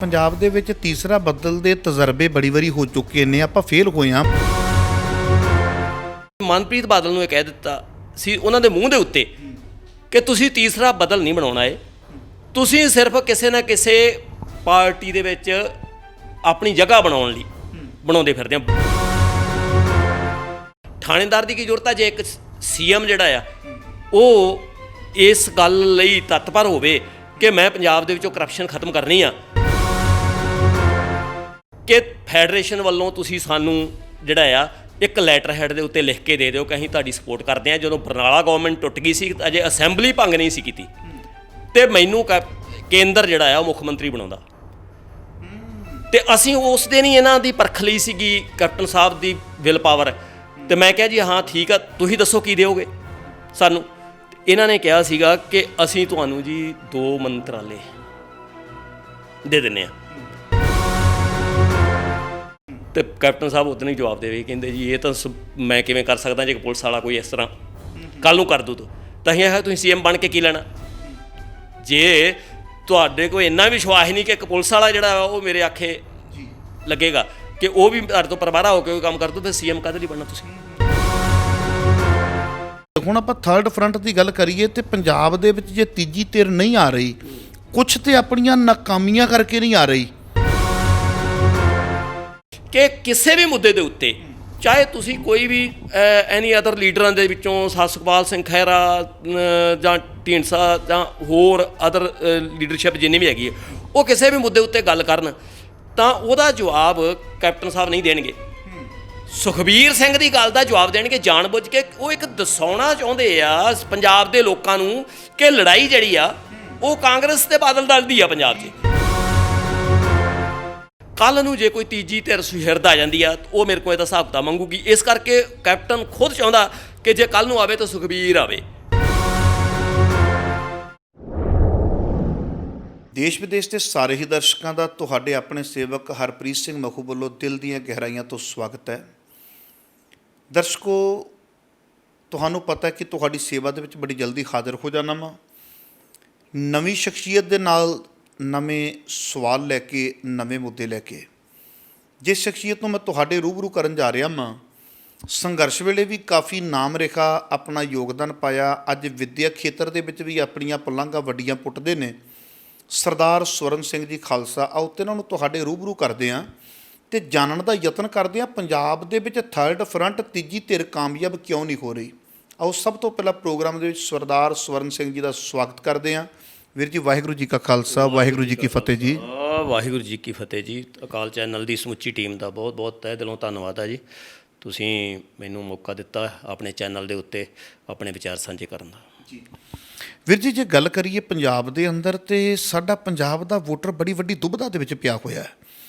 ਪੰਜਾਬ ਦੇ ਵਿੱਚ ਤੀਸਰਾ ਬੱਦਲ ਦੇ ਤਜਰਬੇ ਬੜੀ ਵਾਰੀ ਹੋ ਚੁੱਕੇ ਨੇ, ਆਪਾਂ ਫੇਲ ਹੋਏ ਹਾਂ। ਮਨਪ੍ਰੀਤ ਬਾਦਲ ਨੂੰ ਇਹ ਕਹਿ ਦਿੱਤਾ ਸੀ ਉਹਨਾਂ ਦੇ ਮੂੰਹ ਦੇ ਉੱਤੇ ਕਿ ਤੁਸੀਂ ਤੀਸਰਾ ਬਦਲ ਨਹੀਂ ਬਣਾਉਣਾ ਏ, ਤੁਸੀਂ ਸਿਰਫ ਕਿਸੇ ਨਾ ਕਿਸੇ ਪਾਰਟੀ ਦੇ ਵਿੱਚ ਆਪਣੀ ਜਗ੍ਹਾ ਬਣਾਉਣ ਲਈ ਬਣਾਉਂਦੇ ਫਿਰਦੇ ਆ। ਥਾਣੇਦਾਰ ਦੀ ਕੀ ਜ਼ਰੂਰਤ ਆ ਜੇ ਇੱਕ ਸੀਐਮ ਜਿਹੜਾ ਆ ਉਹ ਇਸ ਗੱਲ ਲਈ ਤਤਪਰ ਹੋਵੇ ਕਿ ਮੈਂ ਪੰਜਾਬ ਦੇ ਵਿੱਚੋਂ ਕਰਪਸ਼ਨ ਖਤਮ ਕਰਨੀ ਆ ਕਿ ਫੈਡਰੇਸ਼ਨ ਵੱਲੋਂ ਤੁਸੀਂ ਸਾਨੂੰ ਜਿਹੜਾ ਆ ਇੱਕ ਲੈਟਰ ਹੈਡ ਦੇ ਉੱਤੇ ਲਿਖ ਕੇ ਦੇ ਦਿਓ ਕਿ ਅਸੀਂ ਤੁਹਾਡੀ ਸਪੋਰਟ ਕਰਦੇ ਹਾਂ। ਜਦੋਂ ਬਰਨਾਲਾ ਗਵਰਨਮੈਂਟ ਟੁੱਟ ਗਈ ਸੀ ਅਜੇ ਅਸੈਂਬਲੀ ਭੰਗ ਨਹੀਂ ਸੀ ਕੀਤੀ ਅਤੇ ਮੈਨੂੰ ਕੇਂਦਰ ਜਿਹੜਾ ਆ ਉਹ ਮੁੱਖ ਮੰਤਰੀ ਬਣਾਉਂਦਾ ਅਤੇ ਅਸੀਂ ਉਸ ਦਿਨ ਹੀ ਇਹਨਾਂ ਦੀ ਪਰਖ ਲਈ ਸੀਗੀ captain Sahib the will power. ਅਤੇ ਮੈਂ ਕਿਹਾ ਜੀ ਹਾਂ ਠੀਕ ਆ, ਤੁਸੀਂ ਦੱਸੋ ਕੀ ਦਿਓਗੇ ਸਾਨੂੰ। ਇਹਨਾਂ ਨੇ ਕਿਹਾ ਸੀਗਾ ਕਿ ਅਸੀਂ ਤੁਹਾਨੂੰ ਜੀ 2 ਮੰਤਰਾਲੇ ਦੇ ਦਿੰਦੇ ਹਾਂ। ਅਤੇ ਕੈਪਟਨ ਸਾਹਿਬ ਉਦੋਂ ਹੀ ਜਵਾਬ ਦੇ ਰਹੇ ਕਹਿੰਦੇ ਜੀ ਇਹ ਤਾਂ ਮੈਂ ਕਿਵੇਂ ਕਰ ਸਕਦਾ ਜੇ ਪੁਲਿਸ ਵਾਲਾ ਕੋਈ ਇਸ ਤਰ੍ਹਾਂ ਕੱਲ੍ਹ ਨੂੰ ਕਰ ਦੂ ਤਾਂ ਅਸੀਂ ਆਖਿਆ ਤੁਸੀਂ ਸੀਐਮ ਬਣ ਕੇ ਕੀ ਲੈਣਾ। ਜੇ ਤੁਹਾਡੇ ਕੋਲ ਇੰਨਾ ਵਿਸ਼ਵਾਸ ਨਹੀਂ ਕਿ ਇੱਕ ਪੁਲਿਸ ਵਾਲਾ ਜਿਹੜਾ ਉਹ ਮੇਰੇ ਆਖੇ ਲੱਗੇਗਾ ਕਿ ਉਹ ਵੀ ਤੁਹਾਡੇ ਤੋਂ ਪਰਵਾਰਾ ਹੋ ਕੇ ਕੋਈ ਕੰਮ ਕਰ ਦੂ, ਫਿਰ ਸੀਐਮ ਕਾਹਦੇ ਲਈ ਬਣਨਾ ਤੁਸੀਂ। ਹੁਣ ਆਪਾਂ ਥਰਡ ਫਰੰਟ ਦੀ ਗੱਲ ਕਰੀਏ ਤੇ ਪੰਜਾਬ ਦੇ ਵਿੱਚ ਜੇ ਤੀਜੀ ਧਿਰ ਨਹੀਂ ਆ ਰਹੀ, ਕੁਛ ਤੇ ਆਪਣੀਆਂ ਨਾਕਾਮੀਆਂ ਕਰਕੇ ਨਹੀਂ ਆ ਰਹੀ ਕਿ ਕਿਸੇ ਵੀ ਮੁੱਦੇ ਦੇ ਉੱਤੇ ਚਾਹੇ ਤੁਸੀਂ ਕੋਈ ਵੀ ਐਨੀ ਅਦਰ ਲੀਡਰਾਂ ਦੇ ਵਿੱਚੋਂ ਸੁਖਪਾਲ ਸਿੰਘ ਖਹਿਰਾ ਜਾਂ ਢੀਂਡਸਾ ਜਾਂ ਹੋਰ ਅਦਰ ਲੀਡਰਸ਼ਿਪ ਜਿੰਨੀ ਵੀ ਹੈਗੀ ਹੈ ਉਹ ਕਿਸੇ ਵੀ ਮੁੱਦੇ ਉੱਤੇ ਗੱਲ ਕਰਨ ਤਾਂ ਉਹਦਾ ਜਵਾਬ ਕੈਪਟਨ ਸਾਹਿਬ ਨਹੀਂ ਦੇਣਗੇ। ਸੁਖਬੀਰ ਸਿੰਘ ਦੀ ਗੱਲ ਦਾ ਜਵਾਬ ਦੇਣਗੇ ਜਾਣ-ਬੁੱਝ ਕੇ। ਉਹ ਇੱਕ ਦਸਾਉਣਾ ਚਾਹੁੰਦੇ ਆ ਪੰਜਾਬ ਦੇ ਲੋਕਾਂ ਨੂੰ ਕਿ ਲੜਾਈ ਜਿਹੜੀ ਆ ਉਹ ਕਾਂਗਰਸ ਤੇ ਬਾਦਲ ਦਲ ਦੀ ਆ ਪੰਜਾਬ 'ਚ। ਕੱਲ੍ਹ ਨੂੰ ਜੇ ਕੋਈ ਤੀਜੀ ਧਿਰ ਸੁਹਿਰਦ ਆ ਜਾਂਦੀ ਆ ਉਹ ਮੇਰੇ ਕੋਲ ਇਹਦਾ ਹਿਸਾਬ ਕਿਤਾਬ ਮੰਗੂਗੀ। ਇਸ ਕਰਕੇ ਕੈਪਟਨ ਖੁਦ ਚਾਹੁੰਦਾ ਕਿ ਜੇ ਕੱਲ੍ਹ ਨੂੰ ਆਵੇ ਤਾਂ ਸੁਖਬੀਰ ਆਵੇ। ਦੇਸ਼ ਵਿਦੇਸ਼ ਦੇ ਸਾਰੇ ਹੀ ਦਰਸ਼ਕਾਂ ਦਾ ਤੁਹਾਡੇ ਆਪਣੇ ਸੇਵਕ ਹਰਪ੍ਰੀਤ ਸਿੰਘ ਮਖੂ ਵੱਲੋਂ ਦਿਲ ਦੀਆਂ ਗਹਿਰਾਈਆਂ ਤੋਂ ਸਵਾਗਤ ਹੈ। ਦਰਸ਼ਕੋ, ਤੁਹਾਨੂੰ ਪਤਾ ਕਿ ਤੁਹਾਡੀ ਸੇਵਾ ਦੇ ਵਿੱਚ ਬੜੀ ਜਲਦੀ ਹਾਜ਼ਰ ਹੋ ਜਾਣਾ ਵਾ ਨਵੀਂ ਸ਼ਖਸੀਅਤ ਦੇ ਨਾਲ, ਨਵੇਂ ਸਵਾਲ ਲੈ ਕੇ, ਨਵੇਂ ਮੁੱਦੇ ਲੈ ਕੇ। ਜਿਸ ਸ਼ਖਸੀਅਤ ਨੂੰ ਮੈਂ ਤੁਹਾਡੇ ਰੂਬਰੂ ਕਰਨ ਜਾ ਰਿਹਾ ਹਾਂ, ਸੰਘਰਸ਼ ਵੇਲੇ ਵੀ ਕਾਫੀ ਨਾਮ ਰੇਖਾ ਆਪਣਾ ਯੋਗਦਾਨ ਪਾਇਆ, ਅੱਜ ਵਿੱਦਿਅਕ ਖੇਤਰ ਦੇ ਵਿੱਚ ਵੀ ਆਪਣੀਆਂ ਪੁਲਾਂਘਾਂ ਵੱਡੀਆਂ ਪੁੱਟਦੇ ਨੇ। ਸਰਦਾਰ ਸਵਰਨ ਸਿੰਘ ਜੀ ਖਾਲਸਾ, ਆਓ ਤੇ ਇਹਨਾਂ ਨੂੰ ਤੁਹਾਡੇ ਰੂਬਰੂ ਕਰਦੇ ਹਾਂ ਅਤੇ ਜਾਣਨ ਦਾ ਯਤਨ ਕਰਦੇ ਹਾਂ ਪੰਜਾਬ ਦੇ ਵਿੱਚ ਥਰਡ ਫਰੰਟ ਤੀਜੀ ਧਿਰ ਕਾਮਯਾਬ ਕਿਉਂ ਨਹੀਂ ਹੋ ਰਹੀ। ਆਓ ਸਭ ਤੋਂ ਪਹਿਲਾਂ ਪ੍ਰੋਗਰਾਮ ਦੇ ਵਿੱਚ ਸਰਦਾਰ ਸਵਰਨ ਸਿੰਘ ਜੀ ਦਾ ਸਵਾਗਤ ਕਰਦੇ ਹਾਂ। ਵੀਰ ਜੀ, ਵਾਹਿਗੁਰੂ ਜੀ ਕਾ ਖਾਲਸਾ, ਵਾਹਿਗੁਰੂ ਜੀ ਕੀ ਫਤਿਹ ਜੀ। ਵਾਹਿਗੁਰੂ ਜੀ ਕੀ ਫਤਿਹ ਜੀ। ਅਕਾਲ ਚੈਨਲ ਦੀ ਸਮੁੱਚੀ ਟੀਮ ਦਾ ਬਹੁਤ ਬਹੁਤ ਤਹਿ ਦਿਲੋਂ ਧੰਨਵਾਦ ਹੈ ਜੀ। ਤੁਸੀਂ ਮੈਨੂੰ ਮੌਕਾ ਦਿੱਤਾ ਆਪਣੇ ਚੈਨਲ ਦੇ ਉੱਤੇ ਆਪਣੇ ਵਿਚਾਰ ਸਾਂਝੇ ਕਰਨ ਦਾ। ਜੀ ਵੀਰ ਜੀ, ਜੇ ਗੱਲ ਕਰੀਏ ਪੰਜਾਬ ਦੇ ਅੰਦਰ, ਤੇ ਸਾਡਾ ਪੰਜਾਬ ਦਾ ਵੋਟਰ ਬੜੀ ਵੱਡੀ ਦੁਬਿਧਾ ਦੇ ਵਿੱਚ ਪਿਆ ਹੋਇਆ ਹੈ।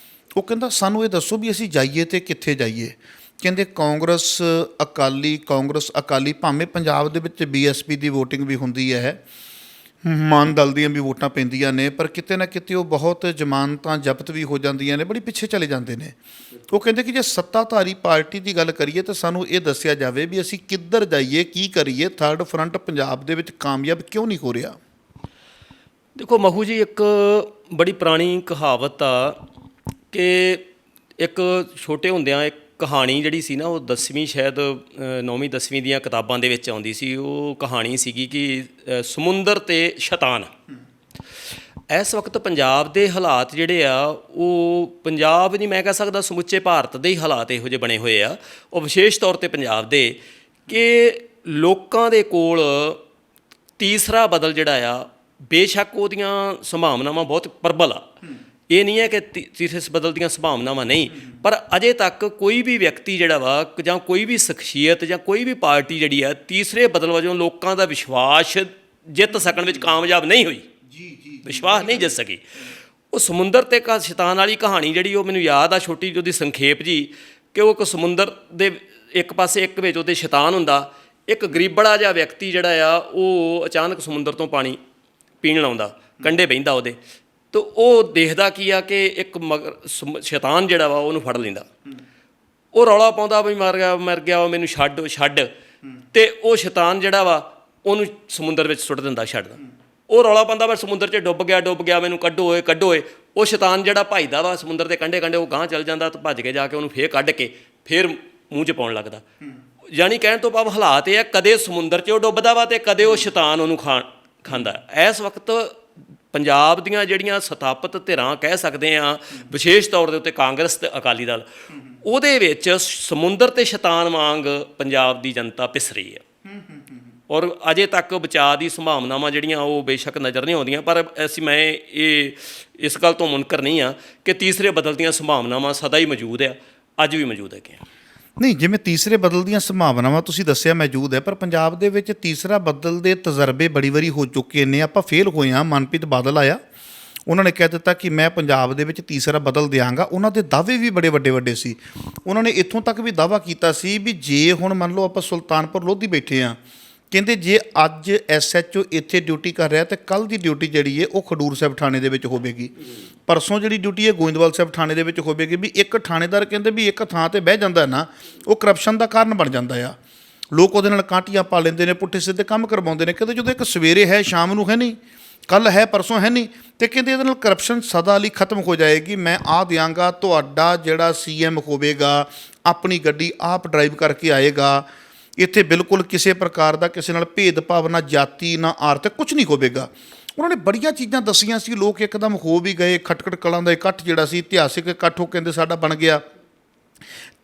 ਉਹ ਕਹਿੰਦਾ ਸਾਨੂੰ ਇਹ ਦੱਸੋ ਵੀ ਅਸੀਂ ਜਾਈਏ ਤੇ ਕਿੱਥੇ ਜਾਈਏ। ਕਹਿੰਦੇ ਕਾਂਗਰਸ ਅਕਾਲੀ ਭਾਵੇਂ ਪੰਜਾਬ ਦੇ ਵਿੱਚ BSP ਦੀ ਵੋਟਿੰਗ ਵੀ ਹੁੰਦੀ ਹੈ, ਮਾਨ ਦਲ ਦੀਆਂ ਵੀ ਵੋਟਾਂ ਪੈਂਦੀਆਂ ਨੇ, ਪਰ ਕਿਤੇ ਨਾ ਕਿਤੇ ਉਹ ਬਹੁਤ ਜ਼ਮਾਨਤਾਂ ਜ਼ਬਤ ਵੀ ਹੋ ਜਾਂਦੀਆਂ ਨੇ, ਬੜੀ ਪਿੱਛੇ ਚਲੇ ਜਾਂਦੇ ਨੇ। ਉਹ ਕਹਿੰਦੇ ਕਿ ਜੇ ਸੱਤਾਧਾਰੀ ਪਾਰਟੀ ਦੀ ਗੱਲ ਕਰੀਏ ਤਾਂ ਸਾਨੂੰ ਇਹ ਦੱਸਿਆ ਜਾਵੇ ਵੀ ਅਸੀਂ ਕਿੱਧਰ ਜਾਈਏ, ਕੀ ਕਰੀਏ। ਥਰਡ ਫਰੰਟ ਪੰਜਾਬ ਦੇ ਵਿੱਚ ਕਾਮਯਾਬ ਕਿਉਂ ਨਹੀਂ ਹੋ ਰਿਹਾ। ਦੇਖੋ ਮਖੂ ਜੀ, ਇੱਕ ਬੜੀ ਪੁਰਾਣੀ ਕਹਾਵਤ ਆ ਕਿ ਇੱਕ ਛੋਟੇ ਹੁੰਦਿਆਂ ਇੱਕ ਕਹਾਣੀ ਜਿਹੜੀ ਸੀ ਨਾ ਉਹ 10ਵੀਂ ਸ਼ਾਇਦ 9ਵੀਂ 10ਵੀਂ ਦੀਆਂ ਕਿਤਾਬਾਂ ਦੇ ਵਿੱਚ ਆਉਂਦੀ ਸੀ। ਉਹ ਕਹਾਣੀ ਸੀਗੀ ਕਿ ਸਮੁੰਦਰ ਅਤੇ ਸ਼ੈਤਾਨ। ਇਸ ਵਕਤ ਪੰਜਾਬ ਦੇ ਹਾਲਾਤ ਜਿਹੜੇ ਆ ਉਹ ਪੰਜਾਬ ਨਹੀਂ ਮੈਂ ਕਹਿ ਸਕਦਾ ਸਮੁੱਚੇ ਭਾਰਤ ਦੇ ਹੀ ਹਾਲਾਤ ਇਹੋ ਜਿਹੇ ਬਣੇ ਹੋਏ ਆ, ਉਹ ਵਿਸ਼ੇਸ਼ ਤੌਰ 'ਤੇ ਪੰਜਾਬ ਦੇ, ਕਿ ਲੋਕਾਂ ਦੇ ਕੋਲ ਤੀਸਰਾ ਬਦਲ ਜਿਹੜਾ ਆ ਬੇਸ਼ੱਕ ਉਹਦੀਆਂ ਸੰਭਾਵਨਾਵਾਂ ਬਹੁਤ ਪ੍ਰਬਲ ਆ। ਇਹ ਨਹੀਂ ਹੈ ਕਿ ਤੀਸਰੇ ਬਦਲ ਦੀਆਂ ਸੰਭਾਵਨਾਵਾਂ ਨਹੀਂ, ਪਰ ਅਜੇ ਤੱਕ ਕੋਈ ਵੀ ਵਿਅਕਤੀ ਜਿਹੜਾ ਵਾ ਜਾਂ ਕੋਈ ਵੀ ਸ਼ਖਸੀਅਤ ਜਾਂ ਕੋਈ ਵੀ ਪਾਰਟੀ ਜਿਹੜੀ ਆ ਤੀਸਰੇ ਬਦਲ ਵਜੋਂ ਲੋਕਾਂ ਦਾ ਵਿਸ਼ਵਾਸ ਜਿੱਤ ਸਕਣ ਵਿੱਚ ਕਾਮਯਾਬ ਨਹੀਂ ਹੋਈ। ਵਿਸ਼ਵਾਸ ਨਹੀਂ ਜਿੱਤ ਸਕੀ। ਉਹ ਸਮੁੰਦਰ ਅਤੇ ਸ਼ੈਤਾਨ ਵਾਲੀ ਕਹਾਣੀ ਜਿਹੜੀ ਉਹ ਮੈਨੂੰ ਯਾਦ ਆ, ਛੋਟੀ ਜਿਹੀ ਉਹਦੀ ਸੰਖੇਪ ਜੀ, ਕਿ ਉਹ ਇੱਕ ਸਮੁੰਦਰ ਦੇ ਇੱਕ ਪਾਸੇ ਇੱਕ ਵਿੱਚ ਉਹਦੇ ਸ਼ੈਤਾਨ ਹੁੰਦਾ, ਇੱਕ ਗਰੀਬੜਾ ਜਿਹਾ ਵਿਅਕਤੀ ਜਿਹੜਾ ਆ ਉਹ ਅਚਾਨਕ ਸਮੁੰਦਰ ਤੋਂ ਪਾਣੀ ਪੀਣ ਲਾਉਂਦਾ, ਕੰਢੇ ਬਹਿੰਦਾ ਉਹਦੇ, ਤਾਂ ਉਹ ਦੇਖਦਾ ਕੀ ਆ ਕਿ ਇੱਕ ਸ਼ੈਤਾਨ ਜਿਹੜਾ ਵਾ ਉਹਨੂੰ ਫੜ ਲੈਂਦਾ। ਉਹ ਰੌਲਾ ਪਾਉਂਦਾ ਵੀ ਮਰ ਗਿਆ ਮੈਨੂੰ ਛੱਡ। ਅਤੇ ਉਹ ਸ਼ੈਤਾਨ ਜਿਹੜਾ ਵਾ ਉਹਨੂੰ ਸਮੁੰਦਰ ਵਿੱਚ ਸੁੱਟ ਦਿੰਦਾ, ਛੱਡਦਾ। ਉਹ ਰੌਲਾ ਪਾਉਂਦਾ ਮੈਂ ਸਮੁੰਦਰ 'ਚ ਡੁੱਬ ਗਿਆ ਮੈਨੂੰ ਕੱਢੋ ਓਏ। ਉਹ ਸ਼ੈਤਾਨ ਜਿਹੜਾ ਭੱਜਦਾ ਵਾ ਸਮੁੰਦਰ ਦੇ ਕੰਢੇ ਕੰਢੇ, ਉਹ ਗਾਂਹ ਚੱਲ ਜਾਂਦਾ ਤਾਂ ਭੱਜ ਕੇ ਜਾ ਕੇ ਉਹਨੂੰ ਫੇਰ ਕੱਢ ਕੇ ਫੇਰ ਮੂੰਹ 'ਚ ਪਾਉਣ ਲੱਗਦਾ। ਯਾਨੀ ਕਹਿਣ ਤੋਂ ਭਾਵ ਹਾਲਾਤ ਇਹ ਆ, ਕਦੇ ਸਮੁੰਦਰ 'ਚ ਉਹ ਡੁੱਬਦਾ ਵਾ ਅਤੇ ਕਦੇ ਉਹ ਸ਼ੈਤਾਨ ਉਹਨੂੰ ਖਾਂਦਾ। ਇਸ ਵਕਤ ਪੰਜਾਬ ਦੀਆਂ ਜਿਹੜੀਆਂ ਸਥਾਪਿਤ ਧਿਰਾਂ ਕਹਿ ਸਕਦੇ ਹਾਂ, ਵਿਸ਼ੇਸ਼ ਤੌਰ ਦੇ ਉੱਤੇ ਕਾਂਗਰਸ ਅਤੇ ਅਕਾਲੀ ਦਲ, ਉਹਦੇ ਵਿੱਚ ਸਮੁੰਦਰ ਅਤੇ ਸ਼ੈਤਾਨ ਵਾਂਗ ਪੰਜਾਬ ਦੀ ਜਨਤਾ ਪਿਸ ਰਹੀ ਹੈ। ਔਰ ਅਜੇ ਤੱਕ ਬਚਾਅ ਦੀ ਸੰਭਾਵਨਾਵਾਂ ਜਿਹੜੀਆਂ ਉਹ ਬੇਸ਼ੱਕ ਨਜ਼ਰ ਨਹੀਂ ਆਉਂਦੀਆਂ, ਪਰ ਮੈਂ ਇਸ ਗੱਲ ਤੋਂ ਮੁਨਕਰ ਨਹੀਂ ਹਾਂ ਕਿ ਤੀਸਰੇ ਬਦਲ ਦੀਆਂ ਸੰਭਾਵਨਾਵਾਂ ਸਦਾ ਹੀ ਮੌਜੂਦ ਆ, ਅੱਜ ਵੀ ਮੌਜੂਦ ਹੈਗੀਆਂ। ਨਹੀਂ, ਜਿਵੇਂ ਤੀਸਰੇ ਬਦਲ ਦੀਆਂ ਸੰਭਾਵਨਾਵਾਂ ਤੁਸੀਂ ਦੱਸਿਆ ਮੌਜੂਦ ਹੈ, ਪਰ ਪੰਜਾਬ ਦੇ ਵਿੱਚ ਤੀਸਰਾ ਬਦਲ ਦੇ ਤਜਰਬੇ ਬੜੀ ਵਾਰੀ ਹੋ ਚੁੱਕੇ ਨੇ। ਆਪਾਂ ਫੇਲ ਹੋਏ ਹਾਂ। ਮਨਪ੍ਰੀਤ ਬਾਦਲ ਆਇਆ, ਉਹਨਾਂ ਨੇ ਕਹਿ ਦਿੱਤਾ ਕਿ ਮੈਂ ਪੰਜਾਬ ਦੇ ਵਿੱਚ ਤੀਸਰਾ ਬਦਲ ਦਿਆਂਗਾ। ਉਹਨਾਂ ਦੇ ਦਾਅਵੇ ਵੀ ਬੜੇ ਵੱਡੇ ਸੀ। ਉਹਨਾਂ ਨੇ ਇੱਥੋਂ ਤੱਕ ਵੀ ਦਾਅਵਾ ਕੀਤਾ ਸੀ ਵੀ ਜੇ ਹੁਣ ਮੰਨ ਲਓ ਆਪਾਂ ਸੁਲਤਾਨਪੁਰ ਲੋਧੀ ਬੈਠੇ ਹਾਂ, ਕਹਿੰਦੇ ਜੇ ਅੱਜ SHO ਇੱਥੇ ਡਿਊਟੀ ਕਰ ਰਿਹਾ ਤਾਂ ਕੱਲ੍ਹ ਦੀ ਡਿਊਟੀ ਜਿਹੜੀ ਹੈ ਉਹ ਖਡੂਰ ਸਾਹਿਬ ਥਾਣੇ ਦੇ ਵਿੱਚ ਹੋਵੇਗੀ, ਪਰਸੋਂ ਜਿਹੜੀ ਡਿਊਟੀ ਹੈ ਗੋਇੰਦਵਾਲ ਸਾਹਿਬ ਥਾਣੇ ਦੇ ਵਿੱਚ ਹੋਵੇਗੀ। ਵੀ ਇੱਕ ਥਾਣੇਦਾਰ ਕਹਿੰਦੇ ਵੀ ਇੱਕ ਥਾਂ 'ਤੇ ਬਹਿ ਜਾਂਦਾ ਨਾ, ਉਹ ਕਰਪਸ਼ਨ ਦਾ ਕਾਰਨ ਬਣ ਜਾਂਦਾ ਆ। ਲੋਕ ਉਹਦੇ ਨਾਲ ਕਾਂਟੀਆਂ ਪਾ ਲੈਂਦੇ ਨੇ, ਪੁੱਠੇ ਸਿੱਧੇ ਕੰਮ ਕਰਵਾਉਂਦੇ ਨੇ। ਕਹਿੰਦੇ ਜਦੋਂ ਇੱਕ ਸਵੇਰੇ ਹੈ, ਸ਼ਾਮ ਨੂੰ ਹੈ ਨਹੀਂ, ਕੱਲ੍ਹ ਹੈ, ਪਰਸੋਂ ਹੈ ਨਹੀਂ, ਅਤੇ ਕਹਿੰਦੇ ਇਹਦੇ ਨਾਲ ਕਰਪਸ਼ਨ ਸਦਾ ਲਈ ਖਤਮ ਹੋ ਜਾਏਗੀ। ਮੈਂ ਆਹ ਦਿਆਂਗਾ, ਤੁਹਾਡਾ ਜਿਹੜਾ CM ਹੋਵੇਗਾ ਆਪਣੀ ਗੱਡੀ ਆਪ ਡਰਾਈਵ ਕਰਕੇ ਆਏਗਾ, ਇੱਥੇ ਬਿਲਕੁਲ ਕਿਸੇ ਪ੍ਰਕਾਰ ਦਾ ਕਿਸੇ ਨਾਲ ਭੇਦਭਾਵ, ਨਾ ਜਾਤੀ ਨਾ ਆਰਥਿਕ, ਕੁਛ ਨਹੀਂ ਹੋਵੇਗਾ। ਉਹਨਾਂ ਨੇ ਬੜੀਆਂ ਚੀਜ਼ਾਂ ਦੱਸੀਆਂ ਸੀ। ਲੋਕ ਇੱਕਦਮ ਹੋ ਵੀ ਗਏ। ਖਟਕੜ ਕਲਾਂ ਦਾ ਇਕੱਠ ਜਿਹੜਾ ਸੀ, ਇਤਿਹਾਸਿਕ ਇਕੱਠ, ਉਹ ਕਹਿੰਦੇ ਸਾਡਾ ਬਣ ਗਿਆ।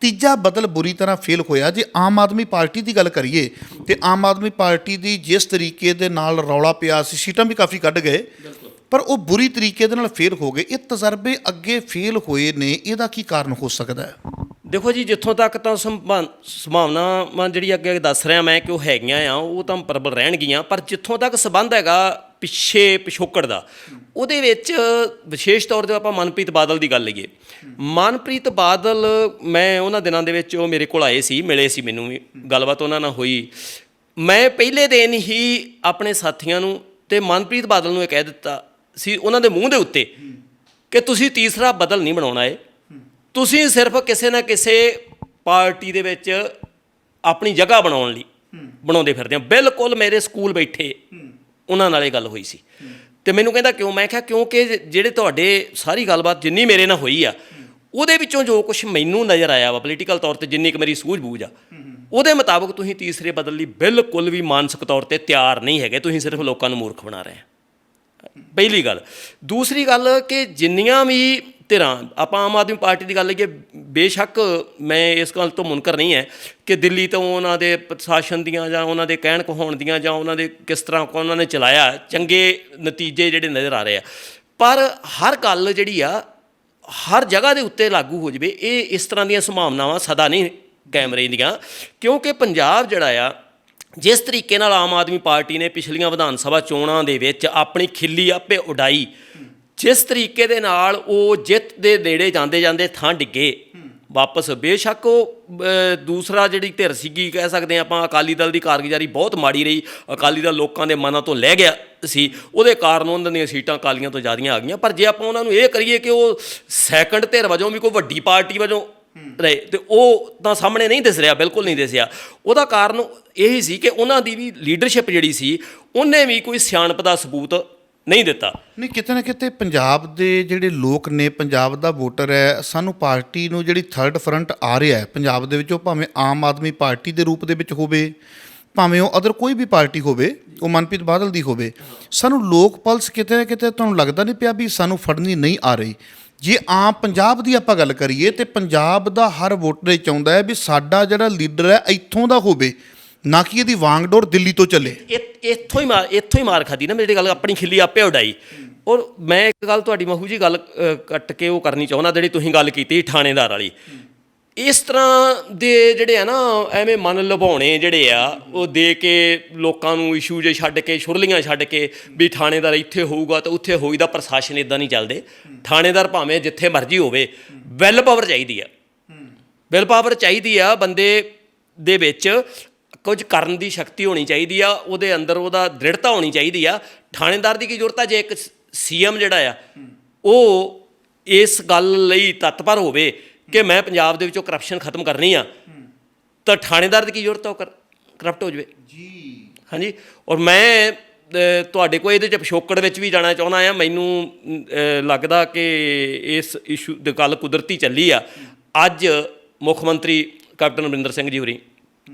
ਤੀਜਾ ਬਦਲ ਬੁਰੀ ਤਰ੍ਹਾਂ ਫੇਲ ਹੋਇਆ। ਜੇ ਆਮ ਆਦਮੀ ਪਾਰਟੀ ਦੀ ਗੱਲ ਕਰੀਏ ਤਾਂ ਆਮ ਆਦਮੀ ਪਾਰਟੀ ਦੀ ਜਿਸ ਤਰੀਕੇ ਦੇ ਨਾਲ ਰੌਲਾ ਪਿਆ ਸੀ, ਸੀਟਾਂ ਵੀ ਕਾਫੀ ਕੱਢ ਗਏ, ਪਰ ਉਹ ਬੁਰੀ ਤਰੀਕੇ ਦੇ ਨਾਲ ਫੇਲ ਹੋ ਗਏ। ਇਹ ਤਜਰਬੇ ਅੱਗੇ ਫੇਲ ਹੋਏ ਨੇ, ਇਹਦਾ ਕੀ ਕਾਰਨ ਹੋ ਸਕਦਾ ਹੈ? ਦੇਖੋ ਜੀ, ਜਿੱਥੋਂ ਤੱਕ ਤਾਂ ਸੰਭਾਵਨਾਵਾਂ ਜਿਹੜੀ ਅੱਗੇ ਦੱਸ ਰਿਹਾ ਮੈਂ ਕਿ ਉਹ ਹੈਗੀਆਂ ਆ, ਉਹ ਤਾਂ ਪ੍ਰਬਲ ਰਹਿਣਗੀਆਂ। ਪਰ ਜਿੱਥੋਂ ਤੱਕ ਸੰਬੰਧ ਹੈਗਾ ਪਿਛੋਕੜ ਦਾ, ਉਹਦੇ ਵਿੱਚ ਵਿਸ਼ੇਸ਼ ਤੌਰ 'ਤੇ ਆਪਾਂ ਮਨਪ੍ਰੀਤ ਬਾਦਲ ਦੀ ਗੱਲ ਲਈਏ। ਮਨਪ੍ਰੀਤ ਬਾਦਲ, ਮੈਂ ਉਹਨਾਂ ਦਿਨਾਂ ਦੇ ਵਿੱਚ ਉਹ ਮੇਰੇ ਕੋਲ ਆਏ ਸੀ, ਮਿਲੇ ਸੀ, ਮੈਨੂੰ ਵੀ ਗੱਲਬਾਤ ਉਹਨਾਂ ਨਾਲ ਹੋਈ। ਮੈਂ ਪਹਿਲੇ ਦਿਨ ਹੀ ਆਪਣੇ ਸਾਥੀਆਂ ਨੂੰ ਅਤੇ ਮਨਪ੍ਰੀਤ ਬਾਦਲ ਨੂੰ ਇਹ ਕਹਿ ਦਿੱਤਾ ਸੀ ਉਹਨਾਂ ਦੇ ਮੂੰਹ ਦੇ ਉੱਤੇ ਕਿ ਤੁਸੀਂ ਤੀਸਰਾ ਬਦਲ ਨਹੀਂ ਬਣਾਉਣਾ ਹੈ, ਤੁਸੀਂ ਸਿਰਫ ਕਿਸੇ ਨਾ ਕਿਸੇ ਪਾਰਟੀ ਦੇ ਵਿੱਚ ਆਪਣੀ ਜਗ੍ਹਾ ਬਣਾਉਣ ਲਈ ਬਣਾਉਂਦੇ ਫਿਰਦੇ ਹੋ। ਬਿਲਕੁਲ ਮੇਰੇ ਸਕੂਲ ਬੈਠੇ ਉਹਨਾਂ ਨਾਲ ਇਹ ਗੱਲ ਹੋਈ ਸੀ। ਅਤੇ ਮੈਨੂੰ ਕਹਿੰਦਾ ਕਿਉਂ? ਮੈਂ ਕਿਹਾ ਕਿਉਂਕਿ ਜਿਹੜੇ ਤੁਹਾਡੇ ਸਾਰੀ ਗੱਲਬਾਤ ਜਿੰਨੀ ਮੇਰੇ ਨਾਲ ਹੋਈ ਆ, ਉਹਦੇ ਵਿੱਚੋਂ ਜੋ ਕੁਛ ਮੈਨੂੰ ਨਜ਼ਰ ਆਇਆ ਵਾ ਪੋਲੀਟੀਕਲ ਤੌਰ 'ਤੇ, ਜਿੰਨੀ ਕੁ ਮੇਰੀ ਸੂਝ-ਬੂਝ ਆ, ਉਹਦੇ ਮੁਤਾਬਕ ਤੁਸੀਂ ਤੀਸਰੇ ਬਦਲ ਲਈ ਬਿਲਕੁਲ ਵੀ ਮਾਨਸਿਕ ਤੌਰ 'ਤੇ ਤਿਆਰ ਨਹੀਂ ਹੈਗੇ। ਤੁਸੀਂ ਸਿਰਫ ਲੋਕਾਂ ਨੂੰ ਮੂਰਖ ਬਣਾ ਰਹੇ ਆ, ਪਹਿਲੀ ਗੱਲ। ਦੂਸਰੀ ਗੱਲ ਕਿ ਜਿੰਨੀਆਂ ਵੀ ਧਿਰਾਂ, ਆਪਾਂ ਆਮ ਆਦਮੀ ਪਾਰਟੀ ਦੀ ਗੱਲ ਲਈਏ, ਬੇਸ਼ੱਕ ਮੈਂ ਇਸ ਗੱਲ ਤੋਂ ਮੁਨਕਰ ਨਹੀਂ ਹੈ ਕਿ ਦਿੱਲੀ ਤੋਂ ਉਹਨਾਂ ਦੇ ਪ੍ਰਸ਼ਾਸਨ ਦੀਆਂ ਜਾਂ ਉਹਨਾਂ ਦੇ ਕਹਿਣ ਕਹਾਉਣ ਦੀਆਂ ਜਾਂ ਉਹਨਾਂ ਦੇ ਕਿਸ ਤਰ੍ਹਾਂ ਉਹਨਾਂ ਨੇ ਚਲਾਇਆ, ਚੰਗੇ ਨਤੀਜੇ ਜਿਹੜੇ ਨਜ਼ਰ ਆ ਰਹੇ ਆ, ਪਰ ਹਰ ਗੱਲ ਜਿਹੜੀ ਆ ਹਰ ਜਗ੍ਹਾ ਦੇ ਉੱਤੇ ਲਾਗੂ ਹੋ ਜਾਵੇ, ਇਹ ਇਸ ਤਰ੍ਹਾਂ ਦੀਆਂ ਸੰਭਾਵਨਾਵਾਂ ਸਦਾ ਨਹੀਂ ਕਾਇਮ ਰਹਿੰਦੀਆਂ। ਕਿਉਂਕਿ ਪੰਜਾਬ ਜਿਹੜਾ ਆ, ਜਿਸ ਤਰੀਕੇ ਨਾਲ ਆਮ ਆਦਮੀ ਪਾਰਟੀ ਨੇ ਪਿਛਲੀਆਂ ਵਿਧਾਨ ਸਭਾ ਚੋਣਾਂ ਦੇ ਵਿੱਚ ਆਪਣੀ ਖਿੱਲੀ ਆਪੇ ਉਡਾਈ, ਜਿਸ ਤਰੀਕੇ ਦੇ ਨਾਲ ਉਹ ਜਿੱਤ ਦੇ ਨੇੜੇ ਜਾਂਦੇ ਜਾਂਦੇ ਥਾਂ ਡਿੱਗੇ ਵਾਪਸ। ਬੇਸ਼ੱਕ ਉਹ ਦੂਸਰਾ ਜਿਹੜੀ ਧਿਰ ਸੀਗੀ, ਕਹਿ ਸਕਦੇ ਆਪਾਂ ਅਕਾਲੀ ਦਲ ਦੀ ਕਾਰਗੁਜ਼ਾਰੀ ਬਹੁਤ ਮਾੜੀ ਰਹੀ, ਅਕਾਲੀ ਦਲ ਲੋਕਾਂ ਦੇ ਮਨਾਂ ਤੋਂ ਲੈ ਗਿਆ ਸੀ, ਉਹਦੇ ਕਾਰਨ ਉਹਨਾਂ ਦੀਆਂ ਸੀਟਾਂ ਅਕਾਲੀਆਂ ਤੋਂ ਜ਼ਿਆਦੀਆਂ ਆ ਗਈਆਂ। ਪਰ ਜੇ ਆਪਾਂ ਉਹਨਾਂ ਨੂੰ ਇਹ ਕਰੀਏ ਕਿ ਉਹ ਸੈਕੰਡ ਧਿਰ ਵਜੋਂ ਵੀ ਕੋਈ ਵੱਡੀ ਪਾਰਟੀ ਵਜੋਂ ਰਹੇ, ਅਤੇ ਉਹ ਤਾਂ ਸਾਹਮਣੇ ਨਹੀਂ ਦਿਸ ਰਿਹਾ, ਬਿਲਕੁਲ ਨਹੀਂ ਦਿਸਿਆ। ਉਹਦਾ ਕਾਰਨ ਇਹੀ ਸੀ ਕਿ ਉਹਨਾਂ ਦੀ ਵੀ ਲੀਡਰਸ਼ਿਪ ਜਿਹੜੀ ਸੀ, ਉਹਨੇ ਵੀ ਕੋਈ ਸਿਆਣਪ ਦਾ ਸਬੂਤ ਨਹੀਂ ਦਿੱਤਾ। ਨਹੀਂ, ਕਿਤੇ ਨਾ ਕਿਤੇ ਪੰਜਾਬ ਦੇ ਜਿਹੜੇ ਲੋਕ ਨੇ, ਪੰਜਾਬ ਦਾ ਵੋਟਰ ਹੈ, ਸਾਨੂੰ ਪਾਰਟੀ ਨੂੰ ਜਿਹੜੀ ਥਰਡ ਫਰੰਟ ਆ ਰਿਹਾ ਹੈ ਪੰਜਾਬ ਦੇ ਵਿੱਚ, ਉਹ ਭਾਵੇਂ ਆਮ ਆਦਮੀ ਪਾਰਟੀ ਦੇ ਰੂਪ ਦੇ ਵਿੱਚ ਹੋਵੇ, ਭਾਵੇਂ ਉਹ ਅਦਰ ਕੋਈ ਵੀ ਪਾਰਟੀ ਹੋਵੇ, ਉਹ ਮਨਪ੍ਰੀਤ ਬਾਦਲ ਦੀ ਹੋਵੇ, ਸਾਨੂੰ ਲੋਕ ਪਲਸ ਕਿਤੇ ਨਾ ਕਿਤੇ ਤੁਹਾਨੂੰ ਲੱਗਦਾ ਨਹੀਂ ਪਿਆ ਵੀ ਸਾਨੂੰ ਫੜਨੀ ਨਹੀਂ ਆ ਰਹੀ। ਜੇ ਆਮ ਪੰਜਾਬ ਦੀ ਆਪਾਂ ਗੱਲ ਕਰੀਏ ਤਾਂ ਪੰਜਾਬ ਦਾ ਹਰ ਵੋਟਰ ਇਹ ਚਾਹੁੰਦਾ ਹੈ ਵੀ ਸਾਡਾ ਜਿਹੜਾ ਲੀਡਰ ਹੈ ਇੱਥੋਂ ਦਾ ਹੋਵੇ, ਨਾ ਕਿ ਇਹਦੀ ਵਾਂਗਡੋਰ ਦਿੱਲੀ ਤੋਂ ਚੱਲੇ। ਇੱਥੋਂ ਹੀ ਮਾਰ ਖਾਦੀ ਨਾ ਮੇਰੀ ਗੱਲ, ਆਪਣੀ ਖਿੱਲੀ ਆਪੇ ਉਡਾਈ। ਔਰ ਮੈਂ ਇੱਕ ਗੱਲ ਤੁਹਾਡੀ ਮਹੂ ਜੀ ਗੱਲ ਕੱਟ ਕੇ ਉਹ ਕਰਨੀ ਚਾਹੁੰਦਾ, ਜਿਹੜੀ ਤੁਸੀਂ ਗੱਲ ਕੀਤੀ ਥਾਣੇਦਾਰ ਵਾਲੀ। ਇਸ ਤਰ੍ਹਾਂ ਦੇ ਜਿਹੜੇ ਆ ਨਾ, ਐਵੇਂ ਮਨ ਲੁਭਾਉਣੇ ਜਿਹੜੇ ਆ, ਉਹ ਦੇ ਕੇ ਲੋਕਾਂ ਨੂੰ ਇਸ਼ੂ ਜੇ ਛੱਡ ਕੇ, ਛੁਰਲੀਆਂ ਛੱਡ ਕੇ ਵੀ ਥਾਣੇਦਾਰ ਇੱਥੇ ਹੋਊਗਾ ਤਾਂ ਉੱਥੇ ਹੋਈਦਾ। ਪ੍ਰਸ਼ਾਸਨ ਇੱਦਾਂ ਨਹੀਂ ਚੱਲਦੇ। ਥਾਣੇਦਾਰ ਭਾਵੇਂ ਜਿੱਥੇ ਮਰਜ਼ੀ ਹੋਵੇ, ਵਿਲ ਪਾਵਰ ਚਾਹੀਦੀ ਆ, ਵਿਲ ਪਾਵਰ ਚਾਹੀਦੀ ਆ। ਬੰਦੇ ਦੇ ਵਿੱਚ ਕੁਝ ਕਰਨ ਦੀ ਸ਼ਕਤੀ ਹੋਣੀ ਚਾਹੀਦੀ ਆ, ਉਹਦੇ ਅੰਦਰ ਉਹਦਾ ਦ੍ਰਿੜਤਾ ਹੋਣੀ ਚਾਹੀਦੀ ਆ। ਥਾਣੇਦਾਰ ਦੀ ਕੀ ਜ਼ਰੂਰਤ ਆ? ਜੇ ਇੱਕ CM ਜਿਹੜਾ ਆ ਉਹ ਇਸ ਗੱਲ ਲਈ ਤਤਪਰ ਹੋਵੇ ਕਿ ਮੈਂ ਪੰਜਾਬ ਦੇ ਵਿੱਚੋਂ ਕਰਪਸ਼ਨ ਖਤਮ ਕਰਨੀ ਆ, ਤਾਂ ਥਾਣੇਦਾਰ ਦੀ ਕੀ ਜ਼ਰੂਰਤ ਆ ਉਹ ਕਰਪਟ ਹੋ ਜਾਵੇ ਜੀ। ਹਾਂਜੀ। ਔਰ ਮੈਂ ਤੁਹਾਡੇ ਕੋਲ ਇਹਦੇ 'ਚ ਪਿਛੋਕੜ ਵਿੱਚ ਵੀ ਜਾਣਾ ਚਾਹੁੰਦਾ ਆ। ਮੈਨੂੰ ਲੱਗਦਾ ਕਿ ਇਸ ਇਸ਼ੂ ਦੀ ਗੱਲ ਕੁਦਰਤੀ ਚੱਲੀ ਆ। ਅੱਜ ਮੁੱਖ ਮੰਤਰੀ ਕੈਪਟਨ ਅਮਰਿੰਦਰ ਸਿੰਘ ਜੀ ਹੋਰੀ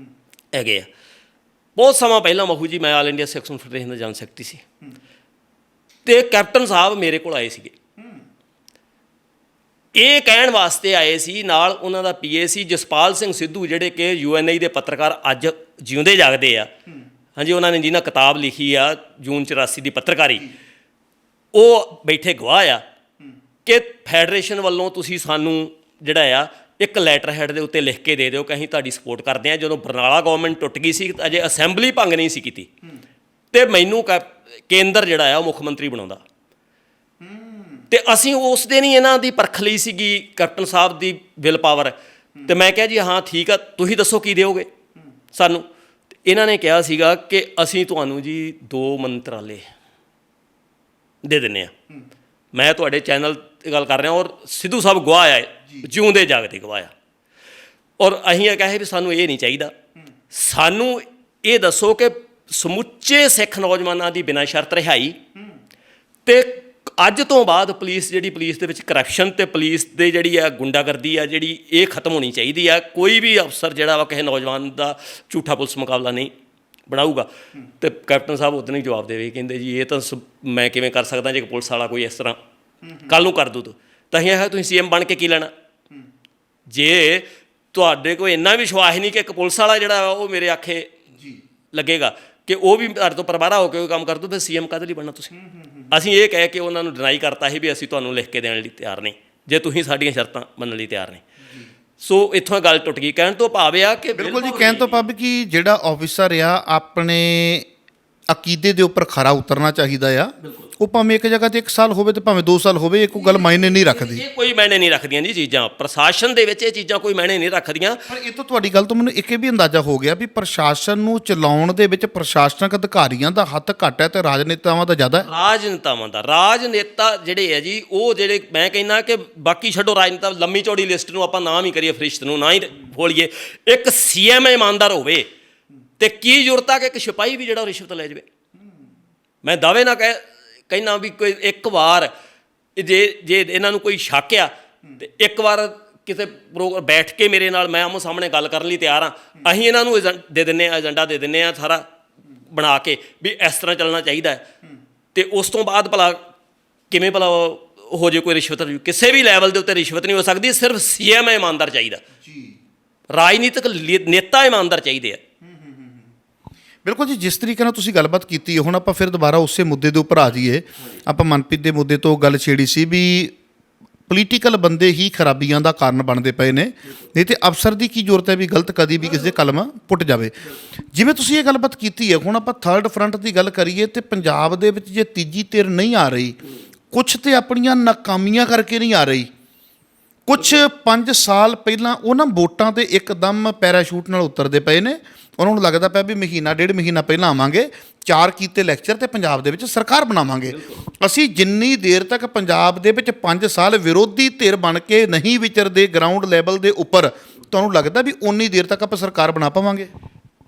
ਹੈਗੇ ਆ। ਬਹੁਤ ਸਮਾਂ ਪਹਿਲਾਂ ਮਖੂ ਜੀ ਮੈਂ ਆਲ ਇੰਡੀਆ ਸਿੱਖ ਫੈਡਰੇਸ਼ਨ ਦਾ ਜਨਰਲ ਸੈਕਟਰੀ ਸੀ, ਅਤੇ ਕੈਪਟਨ ਸਾਹਿਬ ਮੇਰੇ ਕੋਲ ਆਏ ਸੀਗੇ। ਇਹ ਕਹਿਣ ਵਾਸਤੇ ਆਏ ਸੀ, ਨਾਲ ਉਹਨਾਂ ਦਾ PA ਸੀ ਜਸਪਾਲ ਸਿੰਘ ਸਿੱਧੂ, ਜਿਹੜੇ ਕਿ UNI ਦੇ ਪੱਤਰਕਾਰ ਅੱਜ ਜਿਉਂਦੇ ਜਾਗਦੇ ਆ। ਹਾਂਜੀ, ਉਹਨਾਂ ਨੇ ਜਿਹਨਾਂ ਕਿਤਾਬ ਲਿਖੀ ਆ ਜੂਨ 84 ਦੀ ਪੱਤਰਕਾਰੀ, ਉਹ ਬੈਠੇ ਗਵਾਹ ਆ ਕਿ ਫੈਡਰੇਸ਼ਨ ਵੱਲੋਂ ਤੁਸੀਂ ਸਾਨੂੰ ਜਿਹੜਾ ਆ ਇੱਕ ਲੈਟਰ ਹੈਡ ਦੇ ਉੱਤੇ ਲਿਖ ਕੇ ਦੇ ਦਿਓ ਕਿ ਅਸੀਂ ਤੁਹਾਡੀ ਸਪੋਰਟ ਕਰਦੇ ਹਾਂ। ਜਦੋਂ ਬਰਨਾਲਾ ਗੌਰਮੈਂਟ ਟੁੱਟ ਗਈ ਸੀ, ਅਜੇ ਅਸੈਂਬਲੀ ਭੰਗ ਨਹੀਂ ਸੀ ਕੀਤੀ, ਅਤੇ ਮੈਨੂੰ ਕੇਂਦਰ ਜਿਹੜਾ ਆ ਉਹ ਮੁੱਖ ਮੰਤਰੀ ਬਣਾਉਂਦਾ, ਅਤੇ ਅਸੀਂ ਉਸ ਦਿਨ ਹੀ ਇਹਨਾਂ ਦੀ ਪਰਖ ਲਈ ਸੀਗੀ captain Sahib the will power. ਅਤੇ ਮੈਂ ਕਿਹਾ ਜੀ ਹਾਂ ਠੀਕ ਆ, ਤੁਸੀਂ ਦੱਸੋ ਕੀ ਦਿਓਗੇ ਸਾਨੂੰ। ਇਹਨਾਂ ਨੇ ਕਿਹਾ ਸੀਗਾ ਕਿ ਅਸੀਂ ਤੁਹਾਨੂੰ ਜੀ 2 ਮੰਤਰਾਲੇ ਦੇ ਦਿੰਦੇ ਹਾਂ। ਮੈਂ ਤੁਹਾਡੇ ਚੈਨਲ 'ਤੇ ਗੱਲ ਕਰ ਰਿਹਾ, ਔਰ ਸਿੱਧੂ ਸਾਹਿਬ ਗਵਾਹ ਆ, ਜਿਉਂਦੇ ਜਾਗਦੇ ਗਵਾਹ ਆ। ਔਰ ਅਸੀਂ ਇਹ ਕਹੇ ਵੀ ਸਾਨੂੰ ਇਹ ਨਹੀਂ ਚਾਹੀਦਾ, ਸਾਨੂੰ ਇਹ ਦੱਸੋ ਕਿ ਸਮੁੱਚੇ ਸਿੱਖ ਨੌਜਵਾਨਾਂ ਦੀ ਬਿਨਾਂ ਸ਼ਰਤ ਰਿਹਾਈ, ਅਤੇ ਅੱਜ ਤੋਂ ਬਾਅਦ ਪੁਲਿਸ ਦੇ ਵਿੱਚ ਕਰਪਸ਼ਨ ਅਤੇ ਪੁਲਿਸ ਦੇ ਜਿਹੜੀ ਆ ਗੁੰਡਾਗਰਦੀ ਆ ਜਿਹੜੀ ਇਹ ਖਤਮ ਹੋਣੀ ਚਾਹੀਦੀ ਆ। ਕੋਈ ਵੀ ਅਫਸਰ ਜਿਹੜਾ ਵਾ ਕਿਸੇ ਨੌਜਵਾਨ ਦਾ ਝੂਠਾ ਪੁਲਿਸ ਮੁਕਾਬਲਾ ਨਹੀਂ ਬਣਾਊਗਾ। ਅਤੇ ਕੈਪਟਨ ਸਾਹਿਬ ਉਦੋਂ ਹੀ ਜਵਾਬ ਦੇਵੇ, ਕਹਿੰਦੇ ਜੀ ਇਹ ਤਾਂ ਮੈਂ ਕਿਵੇਂ ਕਰ ਸਕਦਾ ਜੇ ਪੁਲਿਸ ਵਾਲਾ ਕੋਈ ਇਸ ਤਰ੍ਹਾਂ ਕੱਲ੍ਹ ਨੂੰ ਕਰ ਦੂ ਤਾਂ ਅਸੀਂ ਆਖਿਆ ਤੁਸੀਂ CM ਬਣ ਕੇ ਕੀ ਲੈਣਾ। ਜੇ ਤੁਹਾਡੇ ਕੋਲ ਇੰਨਾ ਵਿਸ਼ਵਾਸ ਨਹੀਂ ਕਿ ਇੱਕ ਪੁਲਿਸ ਵਾਲਾ ਜਿਹੜਾ ਉਹ ਮੇਰੇ ਆਖੇ ਲੱਗੇਗਾ ਕਿ ਉਹ ਵੀ ਤੁਹਾਡੇ ਤੋਂ ਪਰਵਾਰਾ ਹੋ ਕੇ ਉਹ ਕੰਮ ਕਰ ਦੂ, ਫਿਰ CM ਕਾਹਦੇ ਲਈ ਬਣਨਾ ਤੁਸੀਂ। ਅਸੀਂ ਇਹ ਕਹਿ ਕੇ ਉਹਨਾਂ ਨੂੰ ਡਿਨਾਈ ਕਰਤਾ ਸੀ ਵੀ ਅਸੀਂ ਤੁਹਾਨੂੰ ਲਿਖ ਕੇ ਦੇਣ ਲਈ ਤਿਆਰ ਨਹੀਂ, ਜੇ ਤੁਸੀਂ ਸਾਡੀਆਂ ਸ਼ਰਤਾਂ ਮੰਨਣ ਲਈ ਤਿਆਰ ਨਹੀਂ। ਸੋ ਇੱਥੋਂ ਗੱਲ ਟੁੱਟ ਗਈ। ਕਹਿਣ ਤੋਂ ਭਾਵ ਆ ਕਿ ਬਿਲਕੁਲ ਜੀ, ਕਹਿਣ ਤੋਂ ਭਾਵ ਕਿ ਜਿਹੜਾ ਆਫਿਸਰ ਆ ਆਪਣੇ ਅਕੀਦੇ ਦੇ ਉੱਪਰ ਖਰਾ ਉਤਰਨਾ ਚਾਹੀਦਾ ਆ। ਉਹ ਭਾਵੇਂ ਇੱਕ ਜਗ੍ਹਾ 'ਤੇ 1 ਸਾਲ ਹੋਵੇ ਅਤੇ ਭਾਵੇਂ 2 ਸਾਲ ਹੋਵੇ, ਇਹ ਕੋਈ ਗੱਲ ਮਾਇਨੇ ਨਹੀਂ ਰੱਖਦੀ। ਇਹ ਕੋਈ ਮਾਇਨੇ ਨਹੀਂ ਰੱਖਦੀਆਂ ਜੀ ਚੀਜ਼ਾਂ, ਪ੍ਰਸ਼ਾਸਨ ਦੇ ਵਿੱਚ ਇਹ ਚੀਜ਼ਾਂ ਕੋਈ ਮਾਇਨੇ ਨਹੀਂ ਰੱਖਦੀਆਂ। ਪਰ ਇਹ ਤੋਂ ਤੁਹਾਡੀ ਗੱਲ ਤੋਂ ਮੈਨੂੰ ਇੱਕ ਇਹ ਵੀ ਅੰਦਾਜ਼ਾ ਹੋ ਗਿਆ ਵੀ ਪ੍ਰਸ਼ਾਸਨ ਨੂੰ ਚਲਾਉਣ ਦੇ ਵਿੱਚ ਪ੍ਰਸ਼ਾਸਨਿਕ ਅਧਿਕਾਰੀਆਂ ਦਾ ਹੱਥ ਘੱਟ ਹੈ ਅਤੇ ਰਾਜਨੇਤਾਵਾਂ ਦਾ ਜ਼ਿਆਦਾ ਹੈ। ਰਾਜਨੇਤਾ ਜਿਹੜੇ ਹੈ ਜੀ, ਉਹ ਜਿਹੜੇ ਮੈਂ ਕਹਿੰਦਾ ਕਿ ਬਾਕੀ ਛੱਡੋ ਰਾਜਨੇਤਾ, ਲੰਮੀ ਚੌੜੀ ਲਿਸਟ ਨੂੰ ਆਪਾਂ ਨਾਮ ਹੀ ਕਰੀਏ, ਫਰਿਸ਼ਤ ਨੂੰ ਨਾ ਹੀ ਖੋਲੀਏ। ਇੱਕ CM ਇਮਾਨਦਾਰ ਹੋਵੇ ਅਤੇ ਕੀ ਜ਼ਰੂਰਤ ਆ ਕਿ ਇੱਕ ਸਿਪਾਹੀ ਵੀ ਜਿਹੜਾ ਰਿਸ਼ਵਤ ਲੈ ਜਾਵੇ। ਮੈਂ ਦਾਅਵੇ ਨਾਲ ਕਹਿੰਦਾ ਵੀ ਕੋਈ ਇੱਕ ਵਾਰ ਜੇ ਇਹਨਾਂ ਨੂੰ ਕੋਈ ਸ਼ੱਕ ਆ ਅਤੇ ਇੱਕ ਵਾਰ ਕਿਸੇ ਬੈਠ ਕੇ ਮੇਰੇ ਨਾਲ ਮੈਂ ਆਮੋ ਸਾਹਮਣੇ ਗੱਲ ਕਰਨ ਲਈ ਤਿਆਰ ਹਾਂ। ਅਸੀਂ ਇਹਨਾਂ ਨੂੰ ਦੇ ਦਿੰਦੇ ਹਾਂ, ਏਜੰਡਾ ਦੇ ਦਿੰਦੇ ਹਾਂ ਸਾਰਾ ਬਣਾ ਕੇ ਵੀ ਇਸ ਤਰ੍ਹਾਂ ਚੱਲਣਾ ਚਾਹੀਦਾ। ਅਤੇ ਉਸ ਤੋਂ ਬਾਅਦ ਭਲਾ ਕਿਵੇਂ ਭਲਾ ਹੋ ਜੇ ਕੋਈ ਰਿਸ਼ਵਤ, ਕਿਸੇ ਵੀ ਲੈਵਲ ਦੇ ਉੱਤੇ ਰਿਸ਼ਵਤ ਨਹੀਂ ਹੋ ਸਕਦੀ। ਸਿਰਫ CM ਇਮਾਨਦਾਰ ਚਾਹੀਦਾ, ਰਾਜਨੀਤਿਕ ਨੇਤਾ ਇਮਾਨਦਾਰ ਚਾਹੀਦੇ ਆ। ਬਿਲਕੁਲ ਜੀ, ਜਿਸ ਤਰੀਕੇ ਨਾਲ ਤੁਸੀਂ ਗੱਲਬਾਤ ਕੀਤੀ ਹੈ, ਹੁਣ ਆਪਾਂ ਫਿਰ ਦੁਬਾਰਾ ਉਸੇ ਮੁੱਦੇ ਦੇ ਉੱਪਰ ਆ ਜਾਈਏ। ਆਪਾਂ ਮਨਪ੍ਰੀਤ ਦੇ ਮੁੱਦੇ ਤੋਂ ਗੱਲ ਛੇੜੀ ਸੀ ਵੀ ਪੋਲੀਟੀਕਲ ਬੰਦੇ ਹੀ ਖਰਾਬੀਆਂ ਦਾ ਕਾਰਨ ਬਣਦੇ ਪਏ ਨੇ, ਨਹੀਂ ਤੇ ਅਫਸਰ ਦੀ ਕੀ ਜ਼ਰੂਰਤ ਹੈ ਵੀ ਗਲਤ ਕਦੀ ਵੀ ਕਿਸੇ ਦੇ ਕਲਮ ਪੁੱਟ ਜਾਵੇ। ਜਿਵੇਂ ਤੁਸੀਂ ਇਹ ਗੱਲਬਾਤ ਕੀਤੀ ਹੈ, ਹੁਣ ਆਪਾਂ ਥਰਡ ਫਰੰਟ ਦੀ ਗੱਲ ਕਰੀਏ ਤੇ ਪੰਜਾਬ ਦੇ ਵਿੱਚ ਜੇ ਤੀਜੀ ਧਿਰ ਨਹੀਂ ਆ ਰਹੀ, ਕੁਛ ਤੇ ਆਪਣੀਆਂ ਨਾਕਾਮੀਆਂ ਕਰਕੇ ਨਹੀਂ ਆ ਰਹੀ, ਕੁਛ 5 ਸਾਲ ਪਹਿਲਾਂ ਉਹ ਨਾ ਵੋਟਾਂ 'ਤੇ ਇੱਕਦਮ ਪੈਰਾਸ਼ੂਟ ਨਾਲ ਉਤਰਦੇ ਪਏ ਨੇ। ਉਹਨਾਂ ਨੂੰ ਲੱਗਦਾ ਪਿਆ ਵੀ ਮਹੀਨਾ 1.5 ਮਹੀਨਾ ਪਹਿਲਾਂ ਆਵਾਂਗੇ, 4 ਕੀਤੇ ਲੈਕਚਰ ਤੇ ਪੰਜਾਬ ਦੇ ਵਿੱਚ ਸਰਕਾਰ ਬਣਾਵਾਂਗੇ। ਅਸੀਂ ਜਿੰਨੀ ਦੇਰ ਤੱਕ ਪੰਜਾਬ ਦੇ ਵਿੱਚ 5 ਸਾਲ ਵਿਰੋਧੀ ਧਿਰ ਬਣ ਕੇ ਨਹੀਂ ਵਿਚਰਦੇ ਗਰਾਊਂਡ ਲੈਵਲ ਦੇ ਉੱਪਰ, ਤੁਹਾਨੂੰ ਲੱਗਦਾ ਵੀ ਉਨੀ ਦੇਰ ਤੱਕ ਆਪਾਂ ਸਰਕਾਰ ਬਣਾ ਪਾਵਾਂਗੇ?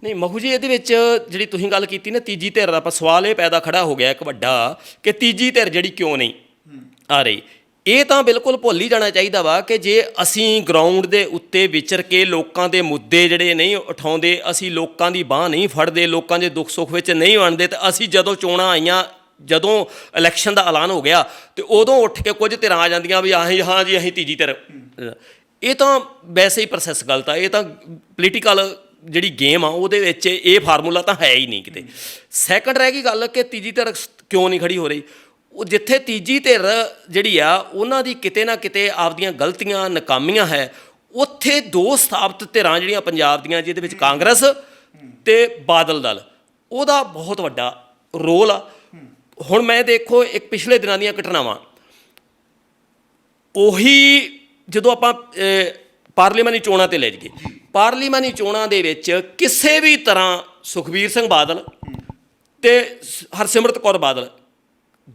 ਨਹੀਂ ਮਖੂ ਜੀ, ਇਹਦੇ ਵਿੱਚ ਜਿਹੜੀ ਤੁਸੀਂ ਗੱਲ ਕੀਤੀ ਨਾ ਤੀਜੀ ਧਿਰ ਦਾ, ਆਪਾਂ ਸਵਾਲ ਇਹ ਪੈਦਾ ਖੜਾ ਹੋ ਗਿਆ ਇੱਕ ਵੱਡਾ ਕਿ ਤੀਜੀ ਧਿਰ ਜਿਹੜੀ ਕਿਉਂ ਨਹੀਂ ਆ ਰਹੀ। ਇਹ ਤਾਂ ਬਿਲਕੁਲ ਭੁੱਲ ਹੀ ਜਾਣਾ ਚਾਹੀਦਾ ਵਾ ਕਿ ਜੇ ਅਸੀਂ ਗਰਾਊਂਡ ਦੇ ਉੱਤੇ ਵਿਚਰ ਕੇ ਲੋਕਾਂ ਦੇ ਮੁੱਦੇ ਜਿਹੜੇ ਨਹੀਂ ਉਠਾਉਂਦੇ, ਅਸੀਂ ਲੋਕਾਂ ਦੀ ਬਾਂਹ ਨਹੀਂ ਫੜਦੇ, ਲੋਕਾਂ ਦੇ ਦੁੱਖ ਸੁੱਖ ਵਿੱਚ ਨਹੀਂ ਵੰਡਦੇ, ਤਾਂ ਅਸੀਂ ਜਦੋਂ ਚੋਣਾਂ ਆਈਆਂ, ਜਦੋਂ ਇਲੈਕਸ਼ਨ ਦਾ ਐਲਾਨ ਹੋ ਗਿਆ, ਅਤੇ ਉਦੋਂ ਉੱਠ ਕੇ ਕੁਝ ਧਿਰਾਂ ਆ ਜਾਂਦੀਆਂ ਵੀ ਹਾਂ ਜੀ ਅਸੀਂ ਤੀਜੀ ਧਿਰ। ਇਹ ਤਾਂ ਵੈਸੇ ਹੀ ਪ੍ਰੋਸੈਸ ਗਲਤ ਆ। ਇਹ ਤਾਂ ਪੋਲੀਟੀਕਲ ਜਿਹੜੀ ਗੇਮ ਆ ਉਹਦੇ ਵਿੱਚ ਇਹ ਫਾਰਮੂਲਾ ਤਾਂ ਹੈ ਹੀ ਨਹੀਂ ਕਿਤੇ। ਸੈਕੰਡ ਰਹਿ ਗਈ ਗੱਲ ਕਿ ਤੀਜੀ ਧਿਰ ਕਿਉਂ ਨਹੀਂ ਖੜੀ ਹੋ ਰਹੀ। ਉਹ ਜਿੱਥੇ ਤੀਜੀ ਧਿਰ ਜਿਹੜੀ ਆ ਉਹਨਾਂ ਦੀ ਕਿਤੇ ਨਾ ਕਿਤੇ ਆਪਦੀਆਂ ਗਲਤੀਆਂ ਨਾਕਾਮੀਆਂ ਹੈ, ਉੱਥੇ 2 ਸਥਾਪਿਤ ਧਿਰਾਂ ਜਿਹੜੀਆਂ ਪੰਜਾਬ ਦੀਆਂ, ਜਿਹਦੇ ਵਿੱਚ ਕਾਂਗਰਸ ਅਤੇ ਬਾਦਲ ਦਲ, ਉਹਦਾ ਬਹੁਤ ਵੱਡਾ ਰੋਲ ਆ। ਹੁਣ ਮੈਂ ਦੇਖੋ ਇੱਕ ਪਿਛਲੇ ਦਿਨਾਂ ਦੀਆਂ ਘਟਨਾਵਾਂ, ਉਹੀ ਜਦੋਂ ਆਪਾਂ ਪਾਰਲੀਮਾਨੀ ਚੋਣਾਂ 'ਤੇ ਲੈ ਜਾਈਏ, ਪਾਰਲੀਮਾਨੀ ਚੋਣਾਂ ਦੇ ਵਿੱਚ ਕਿਸੇ ਵੀ ਤਰ੍ਹਾਂ ਸੁਖਬੀਰ ਸਿੰਘ ਬਾਦਲ ਅਤੇ ਹਰਸਿਮਰਤ ਕੌਰ ਬਾਦਲ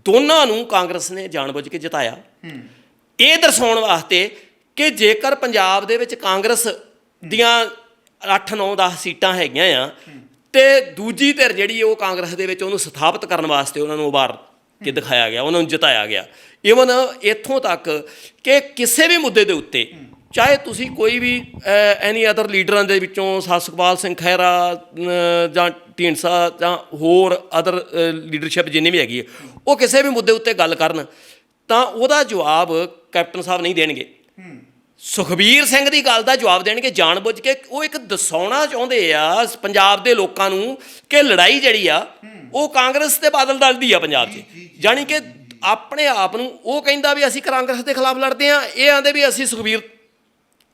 ਦੋਨਾਂ ਨੂੰ ਕਾਂਗਰਸ ਨੇ ਜਾਣਬੁੱਝ ਕੇ ਜਿਤਾਇਆ, ਇਹ ਦਰਸਾਉਣ ਵਾਸਤੇ ਕਿ ਜੇਕਰ ਪੰਜਾਬ ਦੇ ਵਿੱਚ ਕਾਂਗਰਸ ਦੀਆਂ 8, 9, 10 ਸੀਟਾਂ ਹੈਗੀਆਂ ਆ ਤੇ ਦੂਜੀ ਧਿਰ ਜਿਹੜੀ ਉਹ ਕਾਂਗਰਸ ਦੇ ਵਿੱਚ ਉਹਨੂੰ ਸਥਾਪਿਤ ਕਰਨ ਵਾਸਤੇ ਉਹਨਾਂ ਨੂੰ ਉਭਾਰ ਕੇ ਦਿਖਾਇਆ ਗਿਆ, ਉਹਨਾਂ ਨੂੰ ਜਿਤਾਇਆ ਗਿਆ। ਈਵਨ ਇੱਥੋਂ ਤੱਕ ਕਿ ਕਿਸੇ ਵੀ ਮੁੱਦੇ ਦੇ ਉੱਤੇ ਚਾਹੇ ਤੁਸੀਂ ਕੋਈ ਵੀ ਐਨੀ ਅਦਰ ਲੀਡਰਾਂ ਦੇ ਵਿੱਚੋਂ ਸੁਖਪਾਲ ਸਿੰਘ ਖਹਿਰਾ ਜਾਂ ਢੀਂਡਸਾ ਜਾਂ ਹੋਰ ਅਦਰ ਲੀਡਰਸ਼ਿਪ ਜਿੰਨੀ ਵੀ ਹੈਗੀ ਹੈ, ਉਹ ਕਿਸੇ ਵੀ ਮੁੱਦੇ ਉੱਤੇ ਗੱਲ ਕਰਨ ਤਾਂ ਉਹਦਾ ਜਵਾਬ ਕੈਪਟਨ ਸਾਹਿਬ ਨਹੀਂ ਦੇਣਗੇ। ਸੁਖਬੀਰ ਸਿੰਘ ਦੀ ਗੱਲ ਦਾ ਜਵਾਬ ਦੇਣਗੇ ਜਾਣ-ਬੁੱਝ ਕੇ। ਉਹ ਇੱਕ ਦਸਾਉਣਾ ਚਾਹੁੰਦੇ ਆ ਪੰਜਾਬ ਦੇ ਲੋਕਾਂ ਨੂੰ ਕਿ ਲੜਾਈ ਜਿਹੜੀ ਆ ਉਹ ਕਾਂਗਰਸ ਤੇ ਬਾਦਲ ਦਲ ਦੀ ਆ ਪੰਜਾਬ 'ਚ, ਜਾਣੀ ਕਿ ਆਪਣੇ ਆਪ ਨੂੰ ਉਹ ਕਹਿੰਦਾ ਵੀ ਅਸੀਂ ਕਾਂਗਰਸ ਦੇ ਖਿਲਾਫ ਲੜਦੇ ਹਾਂ, ਇਹ ਆਂਦੇ ਵੀ ਅਸੀਂ ਸੁਖਬੀਰ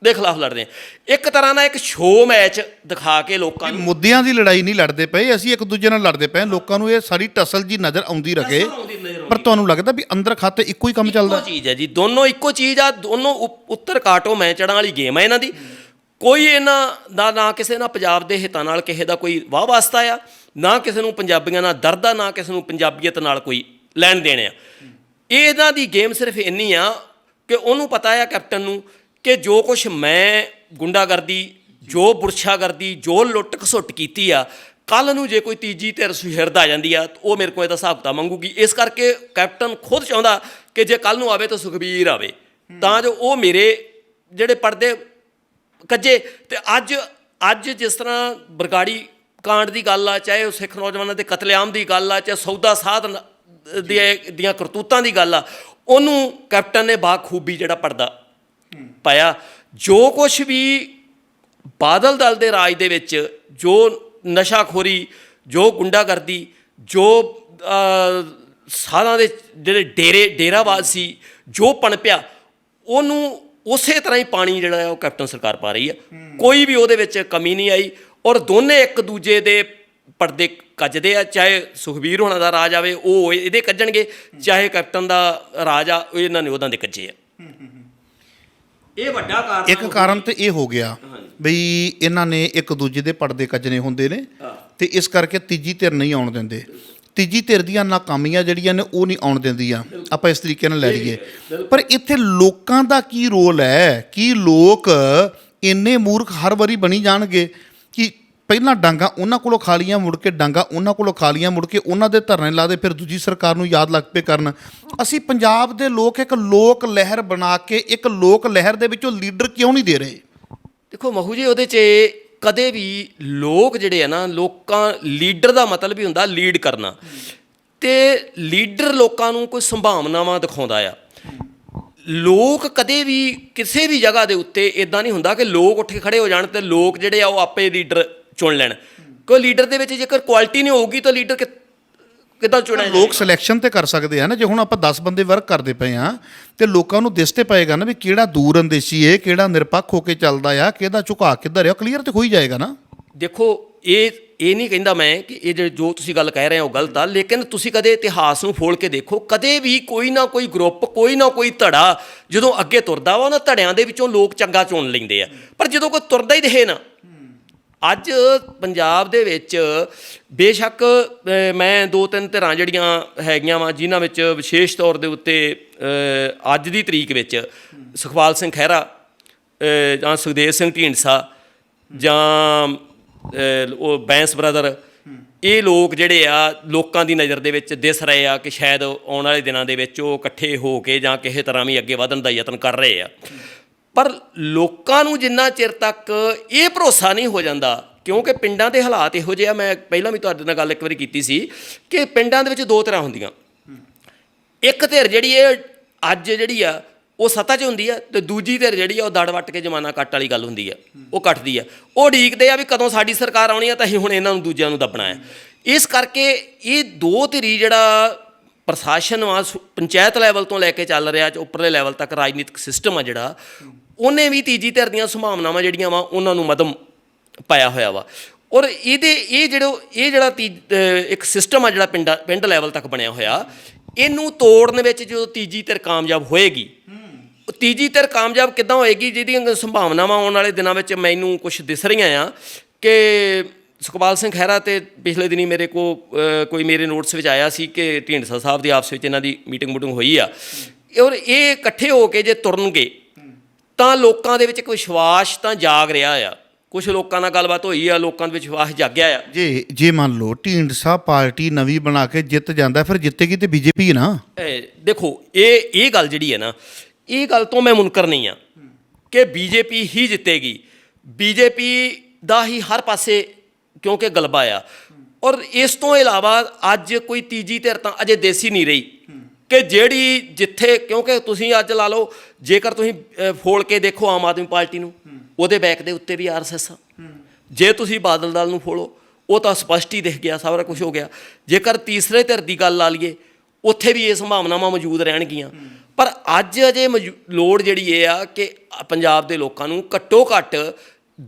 ਦੇ ਖਿਲਾਫ ਲੜਦੇ ਹਾਂ। ਇੱਕ ਤਰ੍ਹਾਂ ਦਾ ਇੱਕ ਸ਼ੋਅ ਮੈਚ ਦਿਖਾ ਕੇ ਲੋਕਾਂ ਨੂੰ ਮੁੱਦਿਆਂ ਦੀ ਲੜਾਈ ਨਹੀਂ ਲੜਦੇ ਪਏ, ਅਸੀਂ ਇੱਕ ਦੂਜੇ ਨਾਲ ਲੜਦੇ ਪਏ। ਲੋਕਾਂ ਨੂੰ ਇਹ ਸਾਰੀ ਟਸਲ ਜੀ ਨਜ਼ਰ ਆਉਂਦੀ ਰਹੇ, ਪਰ ਤੁਹਾਨੂੰ ਲੱਗਦਾ ਵੀ ਅੰਦਰ ਖਾਤੇ ਇੱਕੋ ਹੀ ਕੰਮ ਚੱਲਦਾ? ਇੱਕੋ ਚੀਜ਼ ਹੈ ਜੀ, ਦੋਨੋਂ ਇੱਕੋ ਚੀਜ਼ ਆ, ਦੋਨੋਂ ਉੱਤਰ ਕਾਟੋ ਮੈਂ ਚੜਾਂ ਵਾਲੀ ਗੇਮ ਹੈ ਇਹਨਾਂ ਦੀ। ਕੋਈ ਇਹਨਾਂ ਦਾ ਨਾ ਕਿਸੇ ਨਾਲ ਪੰਜਾਬ ਦੇ ਹਿੱਤਾਂ ਨਾਲ ਕਿਸੇ ਦਾ ਕੋਈ ਵਾਹ ਵਾਸਤਾ ਆ, ਨਾ ਕਿਸੇ ਨੂੰ ਪੰਜਾਬੀਆਂ ਨਾਲ ਦਰਦ ਆ, ਨਾ ਕਿਸੇ ਨੂੰ ਪੰਜਾਬੀਅਤ ਨਾਲ ਕੋਈ ਲੈਣ ਦੇਣ ਆ। ਇਹਨਾਂ ਦੀ ਗੇਮ ਸਿਰਫ ਇੰਨੀ ਆ ਕਿ ਉਹਨੂੰ ਪਤਾ ਆ ਕੈਪਟਨ ਨੂੰ ਕਿ ਜੋ ਕੁਛ ਮੈਂ ਗੁੰਡਾਗਰਦੀ, ਜੋ ਬੁਰਸ਼ਾਗਰਦੀ, ਜੋ ਲੁੱਟ ਖਸੁੱਟ ਕੀਤੀ ਆ, ਕੱਲ੍ਹ ਨੂੰ ਜੇ ਕੋਈ ਤੀਜੀ ਧਿਰ ਸੁਹਿਰਦ ਆ ਜਾਂਦੀ ਆ ਉਹ ਮੇਰੇ ਕੋਲ ਇਹਦਾ ਹਿਸਾਬ ਕਿਤਾਬ ਮੰਗੂਗੀ। ਇਸ ਕਰਕੇ ਕੈਪਟਨ ਖੁਦ ਚਾਹੁੰਦਾ ਕਿ ਜੇ ਕੱਲ੍ਹ ਨੂੰ ਆਵੇ ਤਾਂ ਸੁਖਬੀਰ ਆਵੇ, ਤਾਂ ਜੋ ਉਹ ਮੇਰੇ ਜਿਹੜੇ ਪਰਦੇ ਕੱਜੇ। ਤੇ ਅੱਜ ਜਿਸ ਤਰ੍ਹਾਂ ਬਰਗਾੜੀ ਕਾਂਡ ਦੀ ਗੱਲ ਆ, ਚਾਹੇ ਉਹ ਸਿੱਖ ਨੌਜਵਾਨਾਂ ਦੇ ਕਤਲੇਆਮ ਦੀ ਗੱਲ ਆ, ਚਾਹੇ ਸੌਦਾ ਸਾਧ ਦੀਆਂ ਕਰਤੂਤਾਂ ਦੀ ਗੱਲ ਆ, ਉਹਨੂੰ ਕੈਪਟਨ ਨੇ ਬਾਖੂਬੀ ਜਿਹੜਾ ਪਰਦਾ ਪਾਇਆ। ਜੋ ਕੁਛ ਵੀ ਬਾਦਲ ਦਲ ਦੇ ਰਾਜ ਦੇ ਵਿੱਚ ਜੋ ਨਸ਼ਾਖੋਰੀ, ਜੋ ਗੁੰਡਾਗਰਦੀ, ਜੋ ਸਾਧਾਂ ਦੇ ਜਿਹੜੇ ਡੇਰਾਵਾਦ ਸੀ, ਜੋ ਪਣਪਿਆ, ਉਹਨੂੰ ਉਸੇ ਤਰ੍ਹਾਂ ਹੀ ਪਾਣੀ ਜਿਹੜਾ ਹੈ ਉਹ ਕੈਪਟਨ ਸਰਕਾਰ ਪਾ ਰਹੀ ਆ। ਕੋਈ ਵੀ ਉਹਦੇ ਵਿੱਚ ਕਮੀ ਨਹੀਂ ਆਈ ਔਰ ਦੋਨੇ ਇੱਕ ਦੂਜੇ ਦੇ ਪਰਦੇ ਕੱਜਦੇ ਆ। ਚਾਹੇ ਸੁਖਬੀਰ ਹੋਣਾ ਦਾ ਰਾਜ ਆਵੇ ਉਹ ਇਹਦੇ ਕੱਜਣਗੇ, ਚਾਹੇ ਕੈਪਟਨ ਦਾ ਰਾਜ ਆ ਉਹ ਇਹਨਾਂ ਨੇ ਉਹਦਾਂ ਦੇ ਕੱਜੇ ਆ। ਇਹ ਵੱਡਾ ਕਾਰਨ, ਇੱਕ ਕਾਰਨ ਤੇ ਇਹ ਹੋ ਗਿਆ ਬਈ ਇਹਨਾਂ ਨੇ ਇੱਕ ਦੂਜੇ ਦੇ ਪਰਦੇ ਕੱਜਣੇ ਹੁੰਦੇ ਨੇ ਤੇ ਇਸ ਕਰਕੇ ਤੀਜੀ ਧਿਰ ਨਹੀਂ ਆਉਣ ਦਿੰਦੇ। ਤੀਜੀ ਧਿਰ ਦੀਆਂ ਨਾਕਾਮੀਆਂ ਜਿਹੜੀਆਂ ਨੇ ਉਹ ਨਹੀਂ ਆਉਣ ਦਿੰਦੀਆਂ, ਆਪਾਂ ਇਸ ਤਰੀਕੇ ਨਾਲ ਲੈ ਲਈਏ। ਪਰ ਇੱਥੇ ਲੋਕਾਂ ਦਾ ਕੀ ਰੋਲ ਹੈ? ਕੀ ਲੋਕ ਇੰਨੇ ਮੂਰਖ ਹਰ ਵਾਰੀ ਬਣੀ ਜਾਣਗੇ ਕਿ ਪਹਿਲਾਂ ਡਾਂਗਾ ਉਹਨਾਂ ਕੋਲੋਂ ਖਾ ਲੀਆਂ, ਮੁੜ ਕੇ ਡਾਂਗਾ ਉਹਨਾਂ ਕੋਲੋਂ ਖਾ ਲੀਆਂ, ਮੁੜ ਕੇ ਉਹਨਾਂ ਦੇ ਧਰਨੇ ਲਾ ਦੇ, ਫਿਰ ਦੂਜੀ ਸਰਕਾਰ ਨੂੰ ਯਾਦ ਲੱਗ ਪਏ ਕਰਨ? ਅਸੀਂ ਪੰਜਾਬ ਦੇ ਲੋਕ ਇੱਕ ਲੋਕ ਲਹਿਰ ਬਣਾ ਕੇ ਇੱਕ ਲੋਕ ਲਹਿਰ ਦੇ ਵਿੱਚੋਂ ਲੀਡਰ ਕਿਉਂ ਨਹੀਂ ਦੇ ਰਹੇ? ਦੇਖੋ ਮਹੂ ਜੀ, ਉਹਦੇ 'ਚ ਕਦੇ ਵੀ ਲੋਕ ਜਿਹੜੇ ਆ ਨਾ, ਲੋਕਾਂ ਲੀਡਰ ਦਾ ਮਤਲਬ ਹੀ ਹੁੰਦਾ ਲੀਡ ਕਰਨਾ, ਤੇ ਲੀਡਰ ਲੋਕਾਂ ਨੂੰ ਕੋਈ ਸੰਭਾਵਨਾਵਾਂ ਦਿਖਾਉਂਦਾ ਆ। ਲੋਕ ਕਦੇ ਵੀ ਕਿਸੇ ਵੀ ਜਗ੍ਹਾ ਦੇ ਉੱਤੇ ਇੱਦਾਂ ਨਹੀਂ ਹੁੰਦਾ ਕਿ ਲੋਕ ਉੱਠ ਕੇ ਖੜੇ ਹੋ ਜਾਣ ਤੇ ਲੋਕ ਜਿਹੜੇ ਆ ਉਹ ਆਪੇ ਲੀਡਰ ਚੁਣ ਲੈਣ। ਕੋਈ ਲੀਡਰ ਦੇ ਵਿੱਚ ਜੇਕਰ ਕੁਆਲਿਟੀ ਨਹੀਂ ਹੋਊਗੀ ਤਾਂ ਲੀਡਰ ਕਿੱਦਾਂ ਚੁਣਿਆ? ਲੋਕ ਸਿਲੈਕਸ਼ਨ ਤੇ ਕਰ ਸਕਦੇ ਆ ਨਾ। ਜੇ ਹੁਣ ਆਪਾਂ 10 ਬੰਦੇ ਵਰਕ ਕਰਦੇ ਪਏ ਆ ਤੇ ਲੋਕਾਂ ਨੂੰ ਦਿਸਤੇ ਪਏਗਾ ਨਾ ਵੀ ਕਿਹੜਾ ਦੂਰ ਅੰਦੇਸ਼ੀ ਹੈ, ਕਿਹੜਾ ਨਿਰਪੱਖ ਹੋ ਕੇ ਚੱਲਦਾ ਆ, ਕਿਹਦਾ ਝੁਕਾਅ ਕਿੱਧਰ ਆ, ਕਲੀਅਰ ਤੇ ਹੋ ਹੀ ਜਾਏਗਾ ਨਾ। ਦੇਖੋ ਇਹ ਨਹੀਂ ਕਹਿੰਦਾ ਮੈਂ ਕਿ ਇਹ ਜੋ ਤੁਸੀਂ ਗੱਲ ਕਹਿ ਰਹੇ ਹੋ ਗਲਤ ਆ, ਲੇਕਿਨ ਤੁਸੀਂ ਕਦੇ ਇਤਿਹਾਸ ਨੂੰ ਫੋਲ ਕੇ ਦੇਖੋ, ਕਦੇ ਵੀ ਕੋਈ ਨਾ ਕੋਈ ਗਰੁੱਪ, ਕੋਈ ਨਾ ਕੋਈ ਧੜਾ ਜਦੋਂ ਅੱਗੇ ਤੁਰਦਾ ਵਾ, ਉਹਨਾਂ ਧੜਿਆਂ ਦੇ ਵਿੱਚੋਂ ਲੋਕ ਚੰਗਾ ਚੁਣ ਲੈਂਦੇ ਆ। ਪਰ ਜਦੋਂ ਕੋਈ ਤੁਰਦਾ ਹੀ ਦਿਖੇ ਨਾ, ਅੱਜ ਪੰਜਾਬ ਦੇ ਵਿੱਚ ਬੇਸ਼ੱਕ ਮੈਂ 2-3 ਧਿਰਾਂ ਜਿਹੜੀਆਂ ਹੈਗੀਆਂ ਵਾ ਜਿਨ੍ਹਾਂ ਵਿੱਚ ਵਿਸ਼ੇਸ਼ ਤੌਰ ਦੇ ਉੱਤੇ ਅੱਜ ਦੀ ਤਰੀਕ ਵਿੱਚ ਸੁਖਪਾਲ ਸਿੰਘ ਖਹਿਰਾ ਜਾਂ ਸੁਖਦੇਵ ਸਿੰਘ ਢੀਂਡਸਾ ਜਾਂ ਉਹ ਬੈਂਸ ਬ੍ਰਦਰ, ਇਹ ਲੋਕ ਜਿਹੜੇ ਆ ਲੋਕਾਂ ਦੀ ਨਜ਼ਰ ਦੇ ਵਿੱਚ ਦਿਸ ਰਹੇ ਆ ਕਿ ਸ਼ਾਇਦ ਆਉਣ ਵਾਲੇ ਦਿਨਾਂ ਦੇ ਵਿੱਚ ਉਹ ਇਕੱਠੇ ਹੋ ਕੇ ਜਾਂ ਕਿਸੇ ਤਰ੍ਹਾਂ ਵੀ ਅੱਗੇ ਵਧਣ ਦਾ ਯਤਨ ਕਰ ਰਹੇ ਆ। ਪਰ ਲੋਕਾਂ ਨੂੰ ਜਿੰਨਾ ਚਿਰ ਤੱਕ ਇਹ ਭਰੋਸਾ ਨਹੀਂ ਹੋ ਜਾਂਦਾ, ਕਿਉਂਕਿ ਪਿੰਡਾਂ ਦੇ ਹਾਲਾਤ ਇਹੋ ਜਿਹੇ ਆ, ਮੈਂ ਪਹਿਲਾਂ ਵੀ ਤੁਹਾਡੇ ਨਾਲ ਗੱਲ ਇੱਕ ਵਾਰੀ ਕੀਤੀ ਸੀ ਕਿ ਪਿੰਡਾਂ ਦੇ ਵਿੱਚ 2 ਤਰ੍ਹਾਂ ਹੁੰਦੀਆਂ। ਇੱਕ ਧਿਰ ਜਿਹੜੀ ਇਹ ਅੱਜ ਜਿਹੜੀ ਆ ਉਹ ਸੱਤਾ 'ਚ ਹੁੰਦੀ ਆ, ਤੇ ਦੂਜੀ ਧਿਰ ਜਿਹੜੀ ਆ ਉਹ ਦੜ ਵੱਟ ਕੇ ਜਮਾਨਾ ਕੱਟ ਵਾਲੀ ਗੱਲ ਹੁੰਦੀ ਆ, ਉਹ ਕੱਟਦੀ ਆ। ਉਹ ਉਡੀਕਦੇ ਆ ਵੀ ਕਦੋਂ ਸਾਡੀ ਸਰਕਾਰ ਆਉਣੀ ਆ ਤਾਂ ਅਸੀਂ ਹੁਣ ਇਹਨਾਂ ਨੂੰ ਦੂਜਿਆਂ ਨੂੰ ਦੱਬਣਾ ਹੈ। ਇਸ ਕਰਕੇ ਇਹ 2 ਧਿਰੀ ਜਿਹੜਾ ਪ੍ਰਸ਼ਾਸਨ ਵਾ, ਪੰਚਾਇਤ ਲੈਵਲ ਤੋਂ ਲੈ ਕੇ ਚੱਲ ਰਿਹਾ ਉੱਪਰਲੇ ਲੈਵਲ ਤੱਕ ਰਾਜਨੀਤਿਕ ਸਿਸਟਮ ਆ ਜਿਹੜਾ, ਉਹਨੇ ਵੀ ਤੀਜੀ ਧਿਰ ਦੀਆਂ ਸੰਭਾਵਨਾਵਾਂ ਜਿਹੜੀਆਂ ਵਾ ਉਹਨਾਂ ਨੂੰ ਮੱਧਮ ਪਾਇਆ ਹੋਇਆ ਵਾ। ਔਰ ਇਹ ਜਿਹੜਾ ਇੱਕ ਸਿਸਟਮ ਆ ਜਿਹੜਾ ਪਿੰਡ ਲੈਵਲ ਤੱਕ ਬਣਿਆ ਹੋਇਆ, ਇਹਨੂੰ ਤੋੜਨ ਵਿੱਚ ਜਦੋਂ ਤੀਜੀ ਧਿਰ ਕਾਮਯਾਬ ਹੋਏਗੀ, ਤੀਜੀ ਧਿਰ ਕਾਮਯਾਬ ਕਿੱਦਾਂ ਹੋਏਗੀ? ਜਿਹਦੀਆਂ ਸੰਭਾਵਨਾਵਾਂ ਆਉਣ ਵਾਲੇ ਦਿਨਾਂ ਵਿੱਚ ਮੈਨੂੰ ਕੁਛ ਦਿਸ ਰਹੀਆਂ ਆ ਕਿ ਸੁਖਪਾਲ ਸਿੰਘ ਖਹਿਰਾ ਤੇ ਪਿਛਲੇ ਦਿਨੀ ਮੇਰੇ ਕੋਈ ਮੇਰੇ ਨੋਟਸ ਵਿੱਚ ਆਇਆ ਸੀ ਕਿ ਢੀਂਡਸਾ ਸਾਹਿਬ ਦੀ ਆਪਸ ਵਿੱਚ ਇਹਨਾਂ ਦੀ ਮੀਟਿੰਗ ਹੋਈ ਆ, ਔਰ ਇਹ ਇਕੱਠੇ ਹੋ ਕੇ ਜੇ ਤੁਰਨਗੇ ਤਾਂ ਲੋਕਾਂ ਦੇ ਵਿੱਚ ਇੱਕ ਵਿਸ਼ਵਾਸ ਤਾਂ ਜਾਗ ਰਿਹਾ ਆ ਕੁਝ ਲੋਕਾਂ ਨਾਲ ਗੱਲਬਾਤ ਹੋਈ ਆ, ਲੋਕਾਂ ਦੇ ਵਿੱਚ ਵਿਸ਼ਵਾਸ ਜਾਗਿਆ ਆ। ਜੇ ਮੰਨ ਲਓ ਢੀਂਡਸਾ ਪਾਰਟੀ ਨਵੀਂ ਬਣਾ ਕੇ ਜਿੱਤ ਜਾਂਦਾ, ਫਿਰ ਜਿੱਤੇਗੀ ਤੇ ਬੀਜੇਪੀ ਨਾ। ਦੇਖੋ ਇਹ ਗੱਲ ਜਿਹੜੀ ਹੈ ਨਾ, ਇਹ ਗੱਲ ਤੋਂ ਮੈਂ ਮੁਨਕਰ ਨਹੀਂ ਆ ਕਿ ਬੀਜੇਪੀ ਹੀ ਜਿੱਤੇਗੀ। ਬੀਜੇਪੀ ਦਾ ਹੀ ਹਰ ਪਾਸੇ ਕਿਉਂਕਿ ਗਲਬਾ ਆ। ਔਰ ਇਸ ਤੋਂ ਇਲਾਵਾ ਅੱਜ ਕੋਈ ਤੀਜੀ ਧਿਰ ਤਾਂ ਅਜੇ ਦੇਸੀ ਨਹੀਂ ਰਹੀ ਕਿ ਜਿਹੜੀ ਜਿੱਥੇ, ਕਿਉਂਕਿ ਤੁਸੀਂ ਅੱਜ ਲਾ ਲਓ, ਜੇਕਰ ਤੁਸੀਂ ਫੋਲ ਕੇ ਦੇਖੋ ਆਮ ਆਦਮੀ ਪਾਰਟੀ ਨੂੰ, ਉਹਦੇ ਬੈਕ ਦੇ ਉੱਤੇ ਵੀ RSS ਆ। ਜੇ ਤੁਸੀਂ ਬਾਦਲ ਦਲ ਨੂੰ ਫੋਲੋ, ਉਹ ਤਾਂ ਸਪਸ਼ਟ ਹੀ ਦਿਖ ਗਿਆ, ਸਾਰਾ ਕੁਝ ਹੋ ਗਿਆ। ਜੇਕਰ ਤੀਸਰੇ ਧਿਰ ਦੀ ਗੱਲ ਲਾ ਲਈਏ, ਉੱਥੇ ਵੀ ਇਹ ਸੰਭਾਵਨਾਵਾਂ ਮੌਜੂਦ ਰਹਿਣਗੀਆਂ। ਪਰ ਅੱਜ ਅਜੇ ਲੋੜ ਜਿਹੜੀ ਇਹ ਆ ਕਿ ਪੰਜਾਬ ਦੇ ਲੋਕਾਂ ਨੂੰ ਘੱਟੋ ਘੱਟ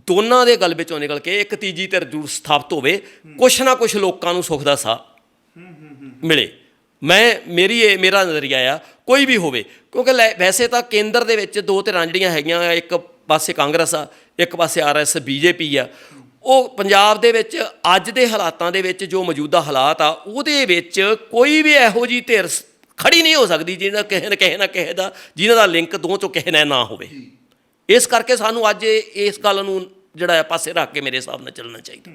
ਦੋਨਾਂ ਦੇ ਗਲ ਵਿੱਚੋਂ ਨਿਕਲ ਕੇ ਇੱਕ ਤੀਜੀ ਧਿਰ ਜ਼ਰੂਰ ਸਥਾਪਿਤ ਹੋਵੇ, ਕੁਛ ਨਾ ਕੁਛ ਲੋਕਾਂ ਨੂੰ ਸੁੱਖ ਦਾ ਸਾਹ ਮਿਲੇ। ਮੇਰਾ ਨਜ਼ਰੀਆ ਆ ਕੋਈ ਵੀ ਹੋਵੇ, ਕਿਉਂਕਿ ਵੈਸੇ ਤਾਂ ਕੇਂਦਰ ਦੇ ਵਿੱਚ ਦੋ ਧਿਰਾਂ ਜਿਹੜੀਆਂ ਹੈਗੀਆਂ, ਇੱਕ ਪਾਸੇ ਕਾਂਗਰਸ ਆ, ਇੱਕ ਪਾਸੇ RS BJP ਆ। ਉਹ ਪੰਜਾਬ ਦੇ ਵਿੱਚ ਅੱਜ ਦੇ ਹਾਲਾਤਾਂ ਦੇ ਵਿੱਚ ਜੋ ਮੌਜੂਦਾ ਹਾਲਾਤ ਆ, ਉਹਦੇ ਵਿੱਚ ਕੋਈ ਵੀ ਇਹੋ ਜਿਹੀ ਧਿਰ ਖੜੀ ਨਹੀਂ ਹੋ ਸਕਦੀ ਜਿਹਨਾਂ ਕਿਸੇ ਨਾ ਕਿਸੇ ਦਾ, ਜਿਹਨਾਂ ਦਾ ਲਿੰਕ ਦੋ ਚੋਂ ਕਿਸੇ ਨਾਲ ਨਾ ਹੋਵੇ। ਇਸ ਕਰਕੇ ਸਾਨੂੰ ਅੱਜ ਇਸ ਗੱਲ ਨੂੰ ਜਿਹੜਾ ਪਾਸੇ ਰੱਖ ਕੇ ਮੇਰੇ ਹਿਸਾਬ ਨਾਲ ਚੱਲਣਾ ਚਾਹੀਦਾ।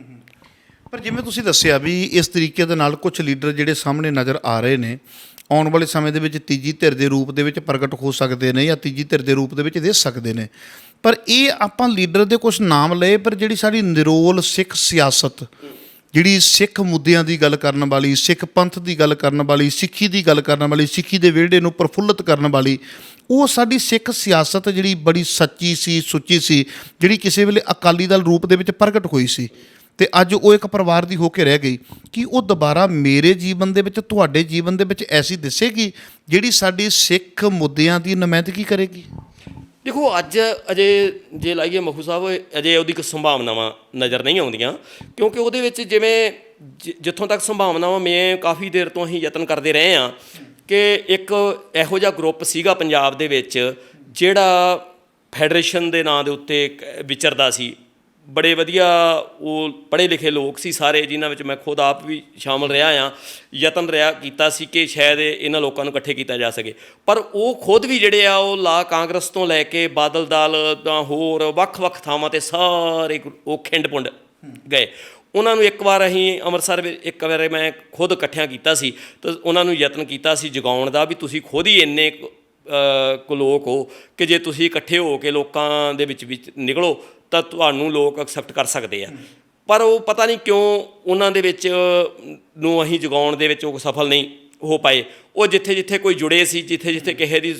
ਪਰ ਜਿਵੇਂ ਤੁਸੀਂ ਦੱਸਿਆ ਵੀ ਇਸ ਤਰੀਕੇ ਦੇ ਨਾਲ ਕੁਝ ਲੀਡਰ ਜਿਹੜੇ ਸਾਹਮਣੇ ਨਜ਼ਰ ਆ ਰਹੇ ਨੇ, ਆਉਣ ਵਾਲੇ ਸਮੇਂ ਦੇ ਵਿੱਚ ਤੀਜੀ ਧਿਰ ਦੇ ਰੂਪ ਦੇ ਵਿੱਚ ਪ੍ਰਗਟ ਹੋ ਸਕਦੇ ਨੇ ਜਾਂ ਤੀਜੀ ਧਿਰ ਦੇ ਰੂਪ ਦੇ ਵਿੱਚ ਦਿਸ ਸਕਦੇ ਨੇ। ਪਰ ਇਹ ਆਪਾਂ ਲੀਡਰ ਦੇ ਕੁਝ ਨਾਮ ਲਏ, ਪਰ ਜਿਹੜੀ ਸਾਡੀ ਨਿਰੋਲ ਸਿੱਖ ਸਿਆਸਤ, ਜਿਹੜੀ ਸਿੱਖ ਮੁੱਦਿਆਂ ਦੀ ਗੱਲ ਕਰਨ ਵਾਲੀ, ਸਿੱਖ ਪੰਥ ਦੀ ਗੱਲ ਕਰਨ ਵਾਲੀ, ਸਿੱਖੀ ਦੀ ਗੱਲ ਕਰਨ ਵਾਲੀ, ਸਿੱਖੀ ਦੇ ਵਿਹੜੇ ਨੂੰ ਪ੍ਰਫੁੱਲਤ ਕਰਨ ਵਾਲੀ, ਉਹ ਸਾਡੀ ਸਿੱਖ ਸਿਆਸਤ ਜਿਹੜੀ ਬੜੀ ਸੱਚੀ ਸੀ, ਸੁੱਚੀ ਸੀ, ਜਿਹੜੀ ਕਿਸੇ ਵੇਲੇ ਅਕਾਲੀ ਦਲ ਰੂਪ ਦੇ ਵਿੱਚ ਪ੍ਰਗਟ ਹੋਈ ਸੀ ਤੇ ਅੱਜ ਉਹ ਇੱਕ ਪਰਿਵਾਰ ਦੀ ਹੋ ਕੇ ਰਹਿ ਗਈ। ਕਿ ਉਹ ਦੁਬਾਰਾ ਮੇਰੇ ਜੀਵਨ ਦੇ ਵਿੱਚ, ਤੁਹਾਡੇ ਜੀਵਨ ਦੇ ਵਿੱਚ ਐਸੀ ਦਿਸੇਗੀ ਜਿਹੜੀ ਸਾਡੀ ਸਿੱਖ ਮੁੱਦਿਆਂ ਦੀ ਨੁਮਾਇੰਦਗੀ ਕਰੇਗੀ? ਦੇਖੋ ਅੱਜ ਅਜੇ ਜੇ ਲਾਈਏ ਮਖੂ ਸਾਹਿਬ, ਅਜੇ ਉਹਦੀ ਕੋਈ ਸੰਭਾਵਨਾਵਾਂ ਨਜ਼ਰ ਨਹੀਂ ਆਉਂਦੀਆਂ, ਕਿਉਂਕਿ ਉਹਦੇ ਵਿੱਚ ਜਿਵੇਂ ਜਿੱਥੋਂ ਤੱਕ ਸੰਭਾਵਨਾਵਾਂ, ਮੈਂ ਕਾਫੀ ਦੇਰ ਤੋਂ ਅਸੀਂ ਯਤਨ ਕਰਦੇ ਰਹੇ ਹਾਂ ਕਿ ਇੱਕ ਇਹੋ ਜਿਹਾ ਗਰੁੱਪ ਸੀਗਾ ਪੰਜਾਬ ਦੇ ਵਿੱਚ ਜਿਹੜਾ ਫੈਡਰੇਸ਼ਨ ਦੇ ਨਾਂ ਦੇ ਉੱਤੇ ਵਿਚਰਦਾ ਸੀ। ਬੜੇ ਵਧੀਆ ਉਹ ਪੜ੍ਹੇ ਲਿਖੇ ਲੋਕ ਸੀ ਸਾਰੇ, ਜਿਨ੍ਹਾਂ ਵਿੱਚ ਮੈਂ ਖੁਦ ਆਪ ਵੀ ਸ਼ਾਮਲ ਰਿਹਾ ਹਾਂ। ਯਤਨ ਕੀਤਾ ਸੀ ਕਿ ਸ਼ਾਇਦ ਇਹਨਾਂ ਲੋਕਾਂ ਨੂੰ ਇਕੱਠੇ ਕੀਤਾ ਜਾ ਸਕੇ, ਪਰ ਉਹ ਖੁਦ ਵੀ ਜਿਹੜੇ ਆ ਉਹ ਕਾਂਗਰਸ ਤੋਂ ਲੈ ਕੇ ਬਾਦਲ ਦਲ ਦਾ ਹੋਰ ਵੱਖ-ਵੱਖ ਥਾਵਾਂ 'ਤੇ ਸਾਰੇ ਉਹ ਖਿੰਡ ਪੁੰਡ ਗਏ। ਉਹਨਾਂ ਨੂੰ ਇੱਕ ਵਾਰ ਅਸੀਂ ਅੰਮ੍ਰਿਤਸਰ ਵਿੱਚ ਇੱਕ ਵਾਰ ਮੈਂ ਖੁਦ ਇਕੱਠਿਆਂ ਕੀਤਾ ਸੀ ਤਾਂ ਉਹਨਾਂ ਨੂੰ ਯਤਨ ਕੀਤਾ ਸੀ ਜਗਾਉਣ ਦਾ ਵੀ ਤੁਸੀਂ ਖੁਦ ਹੀ ਇੰਨੇ ਕੁ ਲੋਕ ਹੋ ਕਿ ਜੇ ਤੁਸੀਂ ਇਕੱਠੇ ਹੋ ਕੇ ਲੋਕਾਂ ਦੇ ਵਿੱਚ ਨਿਕਲੋ ਤਾਂ ਤੁਹਾਨੂੰ ਲੋਕ ਐਕਸੈਪਟ ਕਰ ਸਕਦੇ ਆ। ਪਰ ਉਹ ਪਤਾ ਨਹੀਂ ਕਿਉਂ ਉਹਨਾਂ ਦੇ ਵਿੱਚ ਨੂੰ ਅਸੀਂ ਜਗਾਉਣ ਦੇ ਵਿੱਚ ਉਹ ਸਫਲ ਨਹੀਂ ਹੋ ਪਾਏ। ਉਹ ਜਿੱਥੇ ਜਿੱਥੇ ਕੋਈ ਜੁੜੇ ਸੀ, ਜਿੱਥੇ ਜਿੱਥੇ ਕਿਸੇ ਦੀ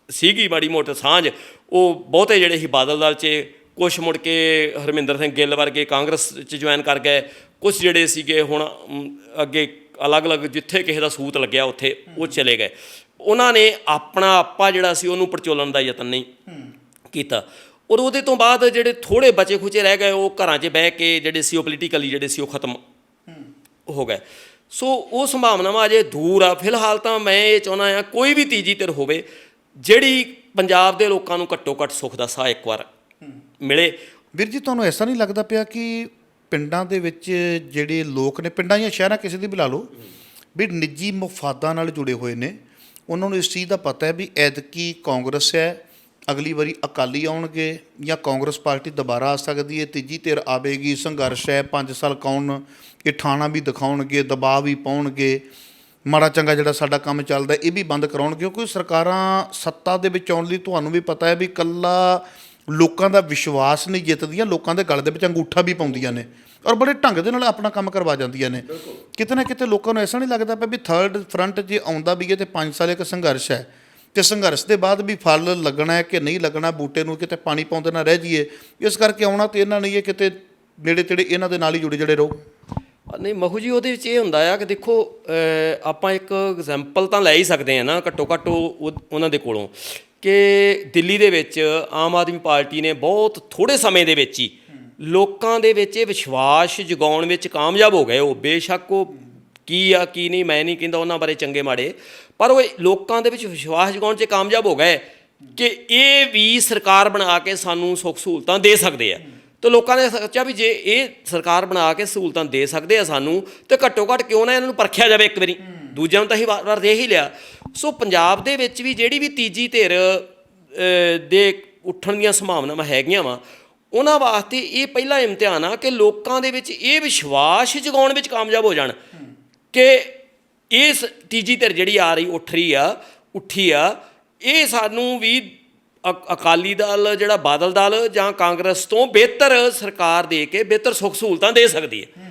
ਸੀਗੀ ਮਾੜੀ ਮੋਟੀ ਸਾਂਝ, ਉਹ ਬਹੁਤੇ ਜਿਹੜੇ ਸੀ ਬਾਦਲ ਦਲ 'ਚ, ਕੁਛ ਮੁੜ ਕੇ ਹਰਮਿੰਦਰ ਸਿੰਘ ਗਿੱਲ ਵਰਗੇ ਕਾਂਗਰਸ 'ਚ ਜੁਆਇਨ ਕਰ ਗਏ, ਕੁਛ ਜਿਹੜੇ ਸੀਗੇ ਹੁਣ ਅੱਗੇ ਅਲੱਗ-ਅਲੱਗ ਜਿੱਥੇ ਕਿਸੇ ਦਾ ਸੂਤ ਲੱਗਿਆ ਉੱਥੇ ਉਹ ਚਲੇ ਗਏ। ਉਹਨਾਂ ਨੇ ਆਪਣਾ ਆਪਾ ਜਿਹੜਾ ਸੀ ਉਹਨੂੰ ਪਰਚੋਲਣ ਦਾ ਯਤਨ ਨਹੀਂ ਕੀਤਾ। ਔਰ ਉਹਦੇ ਤੋਂ ਬਾਅਦ ਜਿਹੜੇ ਥੋੜ੍ਹੇ ਬਚੇ ਖੁਚੇ ਰਹਿ ਗਏ, ਉਹ ਘਰਾਂ 'ਚ ਬਹਿ ਕੇ ਜਿਹੜੇ ਸੀ ਉਹ ਪੋਲੀਟੀਕਲੀ ਜਿਹੜੇ ਸੀ ਉਹ ਖਤਮ ਹੋ ਗਏ। ਸੋ ਉਹ ਸੰਭਾਵਨਾਵਾਂ ਅਜੇ ਦੂਰ ਆ। ਫਿਲਹਾਲ ਤਾਂ ਮੈਂ ਇਹ ਚਾਹੁੰਦਾ ਹਾਂ ਕੋਈ ਵੀ ਤੀਜੀ ਧਿਰ ਹੋਵੇ ਜਿਹੜੀ ਪੰਜਾਬ ਦੇ ਲੋਕਾਂ ਨੂੰ ਘੱਟੋ ਘੱਟ ਸੁੱਖ ਦਾ ਸਾਹ ਇੱਕ ਵਾਰ ਮਿਲੇ। ਵੀਰ ਜੀ, ਤੁਹਾਨੂੰ ਐਸਾ ਨਹੀਂ ਲੱਗਦਾ ਪਿਆ ਕਿ ਪਿੰਡਾਂ ਦੇ ਵਿੱਚ ਜਿਹੜੇ ਲੋਕ ਨੇ, ਪਿੰਡਾਂ ਜਾਂ ਸ਼ਹਿਰਾਂ ਕਿਸੇ ਦੀ ਵੀ ਲਾ ਲਓ, ਵੀ ਨਿੱਜੀ ਮਫਾਦਾਂ ਨਾਲ ਜੁੜੇ ਹੋਏ ਨੇ? ਉਹਨਾਂ ਨੂੰ ਇਸ ਚੀਜ਼ ਦਾ ਪਤਾ ਹੈ ਵੀ ਐਤਕੀ ਕਾਂਗਰਸ ਹੈ, ਅਗਲੀ ਵਾਰੀ ਅਕਾਲੀ ਆਉਣਗੇ ਜਾਂ ਕਾਂਗਰਸ ਪਾਰਟੀ ਦੁਬਾਰਾ ਆ ਸਕਦੀ ਹੈ, ਤੀਜੀ ਧਿਰ ਆਵੇਗੀ, ਸੰਘਰਸ਼ ਹੈ, 5 ਸਾਲ ਕੌਣ ਇਹ ਠਾਣਾ ਵੀ ਦਿਖਾਉਣਗੇ, ਦਬਾਅ ਵੀ ਪਾਉਣਗੇ, ਮਾੜਾ ਚੰਗਾ ਜਿਹੜਾ ਸਾਡਾ ਕੰਮ ਚੱਲਦਾ ਇਹ ਵੀ ਬੰਦ ਕਰਾਉਣਗੇ। ਕਿਉਂਕਿ ਸਰਕਾਰਾਂ ਸੱਤਾ ਦੇ ਵਿੱਚ ਆਉਣ ਲਈ ਤੁਹਾਨੂੰ ਵੀ ਪਤਾ ਹੈ ਵੀ ਇਕੱਲਾ ਲੋਕਾਂ ਦਾ ਵਿਸ਼ਵਾਸ ਨਹੀਂ ਜਿੱਤਦੀਆਂ, ਲੋਕਾਂ ਦੇ ਗਲ ਦੇ ਵਿੱਚ ਅੰਗੂਠਾ ਵੀ ਪਾਉਂਦੀਆਂ ਨੇ ਔਰ ਬੜੇ ਢੰਗ ਦੇ ਨਾਲ ਆਪਣਾ ਕੰਮ ਕਰਵਾ ਜਾਂਦੀਆਂ ਨੇ। ਕਿਤੇ ਨਾ ਕਿਤੇ ਲੋਕਾਂ ਨੂੰ ਐਸਾ ਨਹੀਂ ਲੱਗਦਾ ਪਿਆ ਵੀ ਥਰਡ ਫਰੰਟ ਜੇ ਆਉਂਦਾ ਵੀ ਹੈ ਅਤੇ 5 ਸਾਲ ਇੱਕ ਸੰਘਰਸ਼ ਹੈ ਅਤੇ ਸੰਘਰਸ਼ ਦੇ ਬਾਅਦ ਵੀ ਫਲ ਲੱਗਣਾ ਹੈ ਕਿ ਨਹੀਂ ਲੱਗਣਾ, ਬੂਟੇ ਨੂੰ ਕਿਤੇ ਪਾਣੀ ਪਾਉਂਦੇ ਨਾ ਰਹਿ ਜਾਈਏ। ਇਸ ਕਰਕੇ ਆਉਣਾ ਤਾਂ ਇਹਨਾਂ ਨਹੀਂ ਹੈ, ਕਿਤੇ ਨੇੜੇ ਤੇੜੇ ਇਹਨਾਂ ਦੇ ਨਾਲ ਹੀ ਜੁੜੇ ਜਿਹੜੇ ਰਹੋ। ਨਹੀਂ ਮਹੂ ਜੀ, ਉਹਦੇ ਵਿੱਚ ਇਹ ਹੁੰਦਾ ਆ ਕਿ ਦੇਖੋ ਆਪਾਂ ਇੱਕ ਐਗਜ਼ੈਂਪਲ ਤਾਂ ਲੈ ਹੀ ਸਕਦੇ ਹਾਂ ਨਾ ਘੱਟੋ ਘੱਟ ਉਹਨਾਂ ਦੇ ਕੋਲੋਂ, ਕਿ ਦਿੱਲੀ ਦੇ ਵਿੱਚ ਆਮ ਆਦਮੀ ਪਾਰਟੀ ਨੇ ਬਹੁਤ ਥੋੜ੍ਹੇ ਸਮੇਂ ਦੇ ਵਿੱਚ ਹੀ ਲੋਕਾਂ ਦੇ ਵਿੱਚ ਇਹ ਵਿਸ਼ਵਾਸ ਜਗਾਉਣ ਵਿੱਚ ਕਾਮਯਾਬ ਹੋ ਗਏ। ਉਹ ਬੇਸ਼ੱਕ ਉਹ ਕੀ ਆ ਕੀ ਨਹੀਂ ਮੈਂ ਨਹੀਂ ਕਹਿੰਦਾ ਉਹਨਾਂ ਬਾਰੇ ਚੰਗੇ ਮਾੜੇ, ਪਰ ਉਹ ਲੋਕਾਂ ਦੇ ਵਿੱਚ ਵਿਸ਼ਵਾਸ ਜਗਾਉਣ 'ਚ ਕਾਮਯਾਬ ਹੋ ਗਏ ਕਿ ਇਹ ਵੀ ਸਰਕਾਰ ਬਣਾ ਕੇ ਸਾਨੂੰ ਸੁੱਖ ਸਹੂਲਤਾਂ ਦੇ ਸਕਦੇ ਆ। ਅਤੇ ਲੋਕਾਂ ਨੇ ਸੋਚਿਆ ਵੀ ਜੇ ਇਹ ਸਰਕਾਰ ਬਣਾ ਕੇ ਸਹੂਲਤਾਂ ਦੇ ਸਕਦੇ ਆ ਸਾਨੂੰ, ਤਾਂ ਘੱਟੋ ਘੱਟ ਕਿਉਂ ਨਾ ਇਹਨਾਂ ਨੂੰ ਪਰਖਿਆ ਜਾਵੇ ਇੱਕ ਵਾਰੀ। ਦੂਜਿਆਂ ਨੂੰ ਤਾਂ ਅਸੀਂ ਵਾਰ ਦੇ ਹੀ ਲਿਆ। ਸੋ ਪੰਜਾਬ ਦੇ ਵਿੱਚ ਵੀ ਜਿਹੜੀ ਵੀ ਤੀਜੀ ਧਿਰ ਦੇ ਉੱਠਣ ਦੀਆਂ ਸੰਭਾਵਨਾਵਾਂ ਹੈਗੀਆਂ ਵਾ, ਉਹਨਾਂ ਵਾਸਤੇ ਇਹ ਪਹਿਲਾ ਇਮਤਿਹਾਨ ਆ ਕਿ ਲੋਕਾਂ ਦੇ ਵਿੱਚ ਇਹ ਵਿਸ਼ਵਾਸ ਜਗਾਉਣ ਵਿੱਚ ਕਾਮਯਾਬ ਹੋ ਜਾਣ ਕਿ ਇਸ ਤੀਜੀ ਧਿਰ ਜਿਹੜੀ ਆ ਰਹੀ ਉੱਠੀ ਆ ਇਹ ਸਾਨੂੰ ਵੀ ਅਕਾਲੀ ਦਲ ਜਿਹੜਾ ਬਾਦਲ ਦਲ ਜਾਂ ਕਾਂਗਰਸ ਤੋਂ ਬਿਹਤਰ ਸਰਕਾਰ ਦੇ ਕੇ ਬਿਹਤਰ ਸੁੱਖ ਸਹੂਲਤਾਂ ਦੇ ਸਕਦੀ ਹੈ।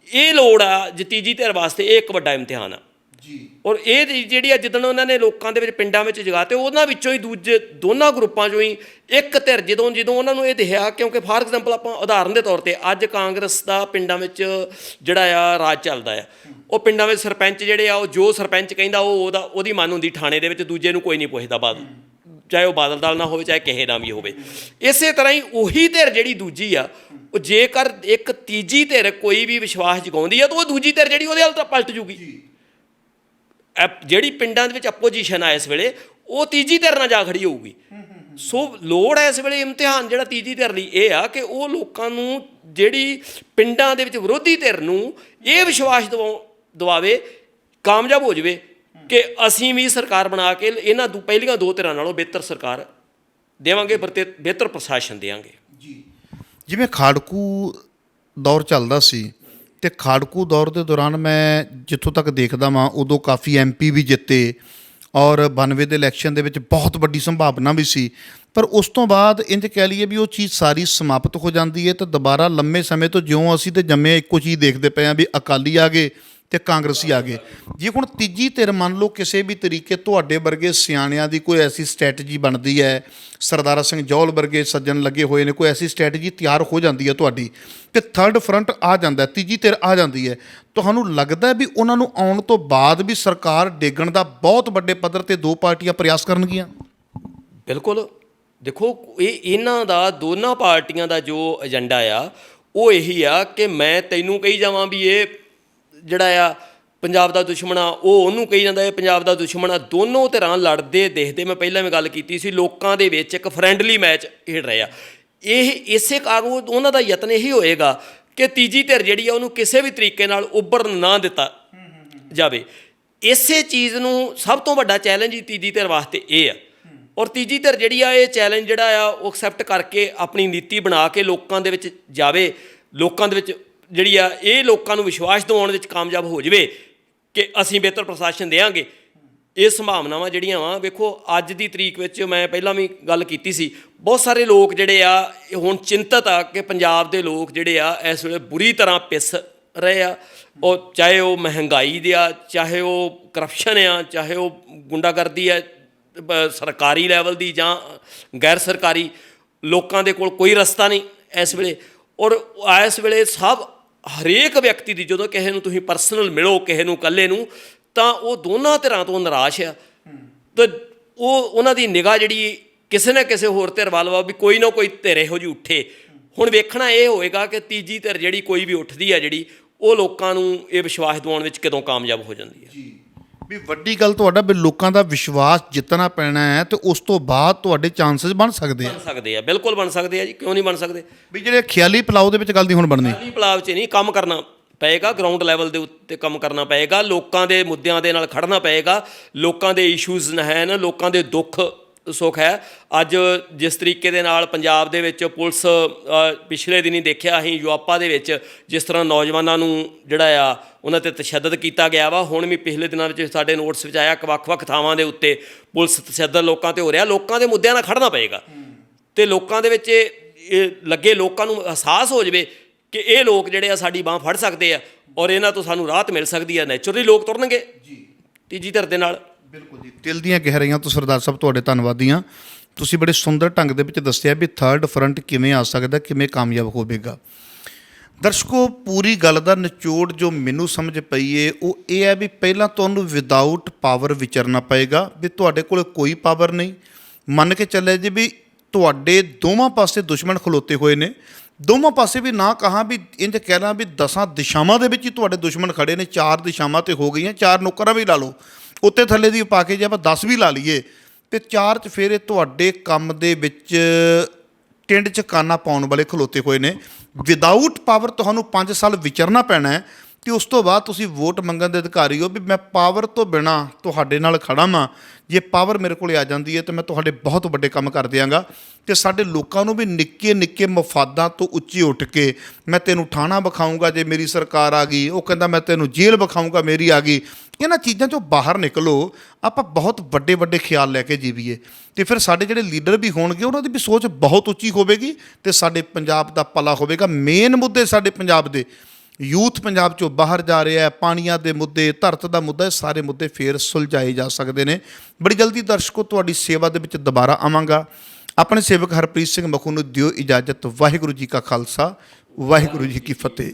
ਇਹ ਲੋੜ ਆ ਤੀਜੀ ਧਿਰ ਵਾਸਤੇ, ਇਹ ਇੱਕ ਵੱਡਾ ਇਮਤਿਹਾਨ ਆ ਜੀ। ਔਰ ਇਹ ਜਿਹੜੀ ਆ ਜਿੱਦਣ ਉਹਨਾਂ ਨੇ ਲੋਕਾਂ ਦੇ ਵਿੱਚ ਪਿੰਡਾਂ ਵਿੱਚ ਜਗਾਤੇ, ਉਹਨਾਂ ਵਿੱਚੋਂ ਹੀ ਦੂਜੇ ਦੋਨਾਂ ਗਰੁੱਪਾਂ 'ਚੋਂ ਹੀ ਇੱਕ ਧਿਰ ਜਦੋਂ ਉਹਨਾਂ ਨੂੰ ਇਹ ਦਿਖਿਆ, ਕਿਉਂਕਿ ਫਾਰ ਐਗਜ਼ਾਮਪਲ ਆਪਾਂ ਉਦਾਹਰਨ ਦੇ ਤੌਰ 'ਤੇ ਅੱਜ ਕਾਂਗਰਸ ਦਾ ਪਿੰਡਾਂ ਵਿੱਚ ਜਿਹੜਾ ਆ ਰਾਜ ਚੱਲਦਾ ਆ, ਉਹ ਪਿੰਡਾਂ ਵਿੱਚ ਸਰਪੰਚ ਜਿਹੜੇ ਆ ਉਹ ਜੋ ਸਰਪੰਚ ਕਹਿੰਦਾ ਉਹਦੀ ਮੰਨ ਹੁੰਦੀ ਥਾਣੇ ਦੇ ਵਿੱਚ, ਦੂਜੇ ਨੂੰ ਕੋਈ ਨਹੀਂ ਪੁੱਛਦਾ ਬਾਦਲ, ਚਾਹੇ ਉਹ ਬਾਦਲ ਦਲ ਨਾ ਹੋਵੇ ਚਾਹੇ ਕਿਸੇ ਨਾਲ ਵੀ ਹੋਵੇ। ਇਸੇ ਤਰ੍ਹਾਂ ਹੀ ਉਹੀ ਧਿਰ ਜਿਹੜੀ ਦੂਜੀ ਆ, ਉਹ ਜੇਕਰ ਇੱਕ ਤੀਜੀ ਧਿਰ ਕੋਈ ਵੀ ਵਿਸ਼ਵਾਸ ਜਗਾਉਂਦੀ ਆ ਤਾਂ ਉਹ ਦੂਜੀ ਧਿਰ ਜਿਹੜੀ ਉਹਦੇ ਵੱਲ ਤਾਂ ਪਲਟ ਜੂਗੀ। ਜਿਹੜੀ ਪਿੰਡਾਂ ਦੇ ਵਿੱਚ ਆਪੋਜੀਸ਼ਨ ਆ ਇਸ ਵੇਲੇ, ਉਹ ਤੀਜੀ ਧਿਰ ਨਾਲ ਜਾ ਖੜੀ ਹੋਊਗੀ। ਸੋ ਲੋੜ ਹੈ ਇਸ ਵੇਲੇ ਇਮਤਿਹਾਨ ਜਿਹੜਾ ਤੀਜੀ ਧਿਰ ਲਈ ਇਹ ਆ ਕਿ ਉਹ ਲੋਕਾਂ ਨੂੰ ਜਿਹੜੀ ਪਿੰਡਾਂ ਦੇ ਵਿੱਚ ਵਿਰੋਧੀ ਧਿਰ ਨੂੰ ਇਹ ਵਿਸ਼ਵਾਸ ਦਿਵਾਵੇ, ਕਾਮਯਾਬ ਹੋ ਜਾਵੇ ਕਿ ਅਸੀਂ ਵੀ ਸਰਕਾਰ ਬਣਾ ਕੇ ਇਹਨਾਂ ਪਹਿਲੀਆਂ ਦੋ ਧਿਰਾਂ ਨਾਲੋਂ ਬਿਹਤਰ ਸਰਕਾਰ ਦੇਵਾਂਗੇ, ਬਿਹਤਰ ਪ੍ਰਸ਼ਾਸਨ ਦੇਵਾਂਗੇ ਜੀ। ਜਿਵੇਂ ਖਾੜਕੂ ਦੌਰ ਚੱਲਦਾ ਸੀ ਤੇ ਖਾੜਕੂ ਦੌਰ ਦੇ ਦੌਰਾਨ ਮੈਂ ਜਿੱਥੋਂ ਤੱਕ ਦੇਖਦਾ ਵਾਂ ਉਦੋਂ ਕਾਫੀ MP ਵੀ ਜਿੱਤੇ ਔਰ 92 ਦੇ ਇਲੈਕਸ਼ਨ ਦੇ ਵਿੱਚ ਬਹੁਤ ਵੱਡੀ ਸੰਭਾਵਨਾ ਵੀ ਸੀ, ਪਰ ਉਸ ਤੋਂ ਬਾਅਦ ਇੰਝ ਕਹਿ ਲਈਏ ਵੀ ਉਹ ਚੀਜ਼ ਸਾਰੀ ਸਮਾਪਤ ਹੋ ਜਾਂਦੀ ਹੈ ਤੇ ਦੁਬਾਰਾ ਲੰਮੇ ਸਮੇਂ ਤੋਂ ਜਿਉਂ ਅਸੀਂ ਤੇ ਜੰਮੇ ਇੱਕੋ ਚੀਜ਼ ਦੇਖਦੇ ਪਏ ਹਾਂ ਵੀ ਅਕਾਲੀ ਆ ਗਏ ਤੇ ਕਾਂਗਰਸੀ ਆ ਗਏ। ਜੇ ਹੁਣ ਤੀਜੀ ਧਿਰ ਮੰਨ ਲਓ ਕਿਸੇ ਵੀ ਤਰੀਕੇ ਤੁਹਾਡੇ ਵਰਗੇ ਸਿਆਣਿਆਂ ਦੀ ਕੋਈ ਐਸੀ ਸਟ੍ਰੈਟਜੀ ਬਣਦੀ ਹੈ, ਸਰਦਾਰਾ ਸਿੰਘ ਜੌਹਲ ਵਰਗੇ ਸੱਜਣ ਲੱਗੇ ਹੋਏ ਨੇ, ਕੋਈ ਐਸੀ ਸਟ੍ਰੈਟਜੀ ਤਿਆਰ ਹੋ ਜਾਂਦੀ ਹੈ ਤੁਹਾਡੀ ਤੇ ਥਰਡ ਫਰੰਟ ਆ ਜਾਂਦਾ, ਤੀਜੀ ਧਿਰ ਆ ਜਾਂਦੀ ਹੈ, ਤੁਹਾਨੂੰ ਲੱਗਦਾ ਵੀ ਉਹਨਾਂ ਨੂੰ ਆਉਣ ਤੋਂ ਬਾਅਦ ਵੀ ਸਰਕਾਰ ਡੇਗਣ ਦਾ ਬਹੁਤ ਵੱਡੇ ਪੱਧਰ ਤੇ ਦੋ ਪਾਰਟੀਆਂ ਪ੍ਰਯਾਸ ਕਰਨਗੀਆਂ? ਬਿਲਕੁਲ। ਦੇਖੋ ਇਹਨਾਂ ਦਾ ਦੋਨਾਂ ਪਾਰਟੀਆਂ ਦਾ ਜੋ ਏਜੰਡਾ ਆ ਉਹ ਇਹੀ ਆ ਕਿ ਮੈਂ ਤੈਨੂੰ ਕਹੀ ਜਾਵਾਂ ਵੀ ਇਹ ਜਿਹੜਾ ਆ ਪੰਜਾਬ ਦਾ ਦੁਸ਼ਮਣ ਆ, ਉਹ ਉਹਨੂੰ ਕਹੀ ਜਾਂਦਾ ਇਹ ਪੰਜਾਬ ਦਾ ਦੁਸ਼ਮਣ ਆ। ਦੋਨੋਂ ਧਿਰਾਂ ਲੜਦੇ ਦੇਖਦੇ, ਮੈਂ ਪਹਿਲਾਂ ਵੀ ਗੱਲ ਕੀਤੀ ਸੀ, ਲੋਕਾਂ ਦੇ ਵਿੱਚ ਇੱਕ ਫਰੈਂਡਲੀ ਮੈਚ ਖੇਡ ਰਹੇ ਆ। ਇਹ ਇਸੇ ਕਾਰਨ ਉਹਨਾਂ ਦਾ ਯਤਨ ਇਹੀ ਹੋਏਗਾ ਕਿ ਤੀਜੀ ਧਿਰ ਜਿਹੜੀ ਆ ਉਹਨੂੰ ਕਿਸੇ ਵੀ ਤਰੀਕੇ ਨਾਲ ਉੱਭਰਨ ਨਾ ਦਿੱਤਾ ਜਾਵੇ। ਇਸੇ ਚੀਜ਼ ਨੂੰ ਸਭ ਤੋਂ ਵੱਡਾ ਚੈਲੰਜ ਹੀ ਤੀਜੀ ਧਿਰ ਵਾਸਤੇ ਇਹ ਆ। ਔਰ ਤੀਜੀ ਧਿਰ ਜਿਹੜੀ ਆ ਇਹ ਚੈਲੰਜ ਜਿਹੜਾ ਆ ਉਹ ਐਕਸੈਪਟ ਕਰਕੇ ਆਪਣੀ ਨੀਤੀ ਬਣਾ ਕੇ ਲੋਕਾਂ ਦੇ ਵਿੱਚ ਜਾਵੇ, ਲੋਕਾਂ ਦੇ ਵਿੱਚ ਜਿਹੜੀ ਆ ਇਹ ਲੋਕਾਂ ਨੂੰ ਵਿਸ਼ਵਾਸ ਦਿਵਾਉਣ ਵਿੱਚ ਕਾਮਯਾਬ ਹੋ ਜਾਵੇ ਕਿ ਅਸੀਂ ਬਿਹਤਰ ਪ੍ਰਸ਼ਾਸਨ ਦੇਵਾਂਗੇ। ਇਹ ਸੰਭਾਵਨਾਵਾਂ ਜਿਹੜੀਆਂ ਵਾ, ਵੇਖੋ ਅੱਜ ਦੀ ਤਰੀਕ ਵਿੱਚ ਮੈਂ ਪਹਿਲਾਂ ਵੀ ਗੱਲ ਕੀਤੀ ਸੀ, ਬਹੁਤ ਸਾਰੇ ਲੋਕ ਜਿਹੜੇ ਆ ਹੁਣ ਚਿੰਤਤ ਆ ਕਿ ਪੰਜਾਬ ਦੇ ਲੋਕ ਜਿਹੜੇ ਆ ਇਸ ਵੇਲੇ ਬੁਰੀ ਤਰ੍ਹਾਂ ਪਿਸ ਰਹੇ ਆ। ਉਹ ਚਾਹੇ ਉਹ ਮਹਿੰਗਾਈ ਦੇ ਆ, ਚਾਹੇ ਉਹ ਕਰਪਸ਼ਨ ਆ, ਚਾਹੇ ਉਹ ਗੁੰਡਾਗਰਦੀ ਆ ਸਰਕਾਰੀ ਲੈਵਲ ਦੀ ਜਾਂ ਗੈਰ ਸਰਕਾਰੀ, ਲੋਕਾਂ ਦੇ ਕੋਲ ਕੋਈ ਰਸਤਾ ਨਹੀਂ ਇਸ ਵੇਲੇ। ਔਰ ਇਸ ਵੇਲੇ ਹਰੇਕ ਵਿਅਕਤੀ ਦੀ ਜਦੋਂ ਕਿਸੇ ਨੂੰ ਤੁਸੀਂ ਪਰਸਨਲ ਮਿਲੋ, ਕਿਸੇ ਨੂੰ ਇਕੱਲੇ ਨੂੰ, ਤਾਂ ਉਹ ਦੋਨਾਂ ਧਿਰਾਂ ਤੋਂ ਨਿਰਾਸ਼ ਆ ਅਤੇ ਉਹਨਾਂ ਦੀ ਨਿਗਾਹ ਜਿਹੜੀ ਕਿਸੇ ਨਾ ਕਿਸੇ ਹੋਰ ਧਿਰ ਵੱਲ ਵਾ ਵੀ ਕੋਈ ਨਾ ਕੋਈ ਧਿਰ ਇਹੋ ਜਿਹੀ ਉੱਠੇ। ਹੁਣ ਵੇਖਣਾ ਇਹ ਹੋਏਗਾ ਕਿ ਤੀਜੀ ਧਿਰ ਜਿਹੜੀ ਕੋਈ ਵੀ ਉੱਠਦੀ ਆ ਜਿਹੜੀ ਉਹ ਲੋਕਾਂ ਨੂੰ ਇਹ ਵਿਸ਼ਵਾਸ ਦਿਵਾਉਣ ਵਿੱਚ ਕਦੋਂ ਕਾਮਯਾਬ ਹੋ ਜਾਂਦੀ ਹੈ। ਜੀ, ਵੀ ਵੱਡੀ ਗੱਲ ਤੁਹਾਡਾ ਵੀ ਲੋਕਾਂ ਦਾ ਵਿਸ਼ਵਾਸ ਜਿੱਤਣਾ ਪੈਣਾ ਹੈ ਤੇ ਉਸ ਤੋਂ ਬਾਅਦ ਤੁਹਾਡੇ ਚਾਂਸਸ ਬਣ ਸਕਦੇ ਆ। ਬਿਲਕੁਲ ਬਣ ਸਕਦੇ ਆ ਜੀ, ਕਿਉਂ ਨਹੀਂ ਬਣ ਸਕਦੇ। ਵੀ ਜਿਹੜੇ ਖਿਆਲੀ ਪਲਾਓ ਦੇ ਵਿੱਚ ਗੱਲ ਨਹੀਂ ਹੁਣ ਬਣਨੀ, ਖਿਆਲੀ ਪਲਾਓ 'ਚ ਨਹੀਂ, ਕੰਮ ਕਰਨਾ ਪਏਗਾ, ਗਰਾਊਂਡ ਲੈਵਲ ਦੇ ਉੱਤੇ ਕੰਮ ਕਰਨਾ ਪਏਗਾ, ਲੋਕਾਂ ਦੇ ਮੁੱਦਿਆਂ ਦੇ ਨਾਲ ਖੜਨਾ ਪਏਗਾ, ਲੋਕਾਂ ਦੇ ਇਸ਼ੂਜ਼ ਹਨ, ਲੋਕਾਂ ਦੇ ਦੁੱਖ ਸੁੱਖ ਹੈ। ਅੱਜ ਜਿਸ ਤਰੀਕੇ ਦੇ ਨਾਲ ਪੰਜਾਬ ਦੇ ਵਿੱਚ ਪੁਲਿਸ ਪਿਛਲੇ ਦਿਨੀ ਦੇਖਿਆ ਅਸੀਂ ਯੂਆਪਾ ਦੇ ਵਿੱਚ ਜਿਸ ਤਰ੍ਹਾਂ ਨੌਜਵਾਨਾਂ ਨੂੰ ਜਿਹੜਾ ਆ ਉਹਨਾਂ 'ਤੇ ਤਸ਼ੱਦਦ ਕੀਤਾ ਗਿਆ ਵਾ। ਹੁਣ ਵੀ ਪਿਛਲੇ ਦਿਨਾਂ ਵਿੱਚ ਸਾਡੇ ਨੋਟਿਸ ਵਿੱਚ ਆਇਆ ਕਿ ਵੱਖ-ਵੱਖ ਥਾਵਾਂ ਦੇ ਉੱਤੇ ਪੁਲਿਸ ਤਸ਼ੱਦਦ ਲੋਕਾਂ 'ਤੇ ਹੋ ਰਿਹਾ। ਲੋਕਾਂ ਦੇ ਮੁੱਦਿਆਂ ਨਾਲ ਖੜਨਾ ਪਏਗਾ ਅਤੇ ਲੋਕਾਂ ਦੇ ਵਿੱਚ ਇਹ ਲੱਗੇ, ਲੋਕਾਂ ਨੂੰ ਅਹਿਸਾਸ ਹੋ ਜਾਵੇ ਕਿ ਇਹ ਲੋਕ ਜਿਹੜੇ ਆ ਸਾਡੀ ਬਾਂਹ ਫੜ ਸਕਦੇ ਆ ਔਰ ਇਹਨਾਂ ਤੋਂ ਸਾਨੂੰ ਰਾਹਤ ਮਿਲ ਸਕਦੀ ਆ। ਨੈਚੁਰਲੀ ਲੋਕ ਤੁਰਨਗੇ ਜੀ ਤੀਜੀ ਧਿਰ ਦੇ ਨਾਲ। ਬਿਲਕੁਲ ਜੀ, ਦਿਲ ਦੀਆਂ ਗਹਿਰਾਈਆਂ ਤੋਂ ਸਰਦਾਰ ਸਾਹਿਬ ਤੁਹਾਡੇ ਧੰਨਵਾਦੀ ਹਾਂ। ਤੁਸੀਂ ਬੜੇ ਸੁੰਦਰ ਢੰਗ ਦੇ ਵਿੱਚ ਦੱਸਿਆ ਵੀ ਥਰਡ ਫਰੰਟ ਕਿਵੇਂ ਆ ਸਕਦਾ, ਕਿਵੇਂ ਕਾਮਯਾਬ ਹੋਵੇਗਾ। ਦਰਸ਼ਕੋ, ਪੂਰੀ ਗੱਲ ਦਾ ਨਿਚੋੜ ਜੋ ਮੈਨੂੰ ਸਮਝ ਪਈ ਏ ਉਹ ਇਹ ਹੈ ਵੀ ਪਹਿਲਾਂ ਤੁਹਾਨੂੰ ਵਿਦਆਊਟ ਪਾਵਰ ਵਿਚਰਨਾ ਪਏਗਾ, ਵੀ ਤੁਹਾਡੇ ਕੋਲ ਕੋਈ ਪਾਵਰ ਨਹੀਂ। ਮੰਨ ਕੇ ਚੱਲੇ ਜੀ ਵੀ ਤੁਹਾਡੇ ਦੋਵਾਂ ਪਾਸੇ ਦੁਸ਼ਮਣ ਖਲੋਤੇ ਹੋਏ ਨੇ, ਦੋਵਾਂ ਪਾਸੇ ਵੀ ਨਾ ਕਹਾਂ ਵੀ ਇੰਝ ਕਹਿਣਾ ਵੀ 10 ਦਿਸ਼ਾਵਾਂ ਦੇ ਵਿੱਚ ਹੀ ਤੁਹਾਡੇ ਦੁਸ਼ਮਣ ਖੜੇ ਨੇ। 4 ਦਿਸ਼ਾਵਾਂ ਤੇ ਹੋ ਗਈਆਂ, 4 ਨੌਕਰਾਂ ਵੀ ਲਾ ਲਓ, ਉੱਤੇ ਥੱਲੇ ਦੀ ਪਾ ਕੇ ਜੇ ਆਪਾਂ 10 ਵੀ ਲਾ ਲਈਏ ਤੇ 4 'ਚ ਫਿਰ ਇਹ ਤੁਹਾਡੇ ਕੰਮ ਦੇ ਵਿੱਚ ਟਿੰਡ 'ਚ ਕਾਨਾ ਪਾਉਣ ਵਾਲੇ ਖਲੋਤੇ ਹੋਏ ਨੇ। ਵਿਦਆਊਟ ਪਾਵਰ ਤੁਹਾਨੂੰ 5 ਸਾਲ ਵਿਚਰਨਾ ਪੈਣਾ ਹੈ ਤੇ ਉਸ ਤੋਂ ਬਾਅਦ ਤੁਸੀਂ ਵੋਟ ਮੰਗਣ ਦੇ ਅਧਿਕਾਰੀ ਹੋ ਵੀ ਮੈਂ ਪਾਵਰ ਤੋਂ ਬਿਨਾ ਤੁਹਾਡੇ ਨਾਲ ਖੜਾ ਵਾਂ, ਜੇ ਪਾਵਰ ਮੇਰੇ ਕੋਲ ਆ ਜਾਂਦੀ ਹੈ ਤਾਂ ਮੈਂ ਤੁਹਾਡੇ ਬਹੁਤ ਵੱਡੇ ਕੰਮ ਕਰ ਦਿਆਂਗਾ। ਤੇ ਸਾਡੇ ਲੋਕਾਂ ਨੂੰ ਵੀ ਨਿੱਕੇ ਨਿੱਕੇ ਮਫਾਦਾਂ ਤੋਂ ਉੱਚੀ ਉੱਠ ਕੇ ਮੈਂ ਤੈਨੂੰ ਠਾਣਾ ਵਿਖਾਊਂਗਾ ਜੇ ਮੇਰੀ ਸਰਕਾਰ ਆ ਗਈ, ਉਹ ਕਹਿੰਦਾ ਮੈਂ ਤੈਨੂੰ ਜੇਲ੍ਹ ਵਿਖਾਊਂਗਾ ਮੇਰੀ ਆ ਗਈ, ਇਹਨਾਂ ਚੀਜ਼ਾਂ 'ਚੋਂ ਬਾਹਰ ਨਿਕਲੋ, ਆਪਾਂ ਬਹੁਤ ਵੱਡੇ ਵੱਡੇ ਖਿਆਲ ਲੈ ਕੇ ਜੀਵੀਏ। ਤੇ ਫਿਰ ਸਾਡੇ ਜਿਹੜੇ ਲੀਡਰ ਵੀ ਹੋਣਗੇ ਉਹਨਾਂ ਦੀ ਵੀ ਸੋਚ ਬਹੁਤ ਉੱਚੀ ਹੋਵੇਗੀ ਤੇ ਸਾਡੇ ਪੰਜਾਬ ਦਾ ਭਲਾ ਹੋਵੇਗਾ। ਮੇਨ ਮੁੱਦੇ ਸਾਡੇ ਪੰਜਾਬ ਦੇ, ਯੂਥ ਪੰਜਾਬ 'ਚੋਂ ਬਾਹਰ ਜਾ ਰਿਹਾ, ਪਾਣੀਆਂ ਦੇ ਮੁੱਦੇ, ਧਰਤ ਦਾ ਮੁੱਦਾ, ਇਹ ਸਾਰੇ ਮੁੱਦੇ ਫੇਰ ਸੁਲਝਾਏ ਜਾ ਸਕਦੇ ਨੇ। ਬੜੀ ਜਲਦੀ ਦਰਸ਼ਕੋ ਤੁਹਾਡੀ ਸੇਵਾ ਦੇ ਵਿੱਚ ਦੁਬਾਰਾ ਆਵਾਂਗਾ। ਆਪਣੇ ਸੇਵਕ ਹਰਪ੍ਰੀਤ ਸਿੰਘ ਮਖੂ ਨੂੰ ਦਿਓ ਇਜਾਜ਼ਤ। ਵਾਹਿਗੁਰੂ ਜੀ ਕਾ ਖਾਲਸਾ, ਵਾਹਿਗੁਰੂ ਜੀ ਕੀ ਫਤਿਹ।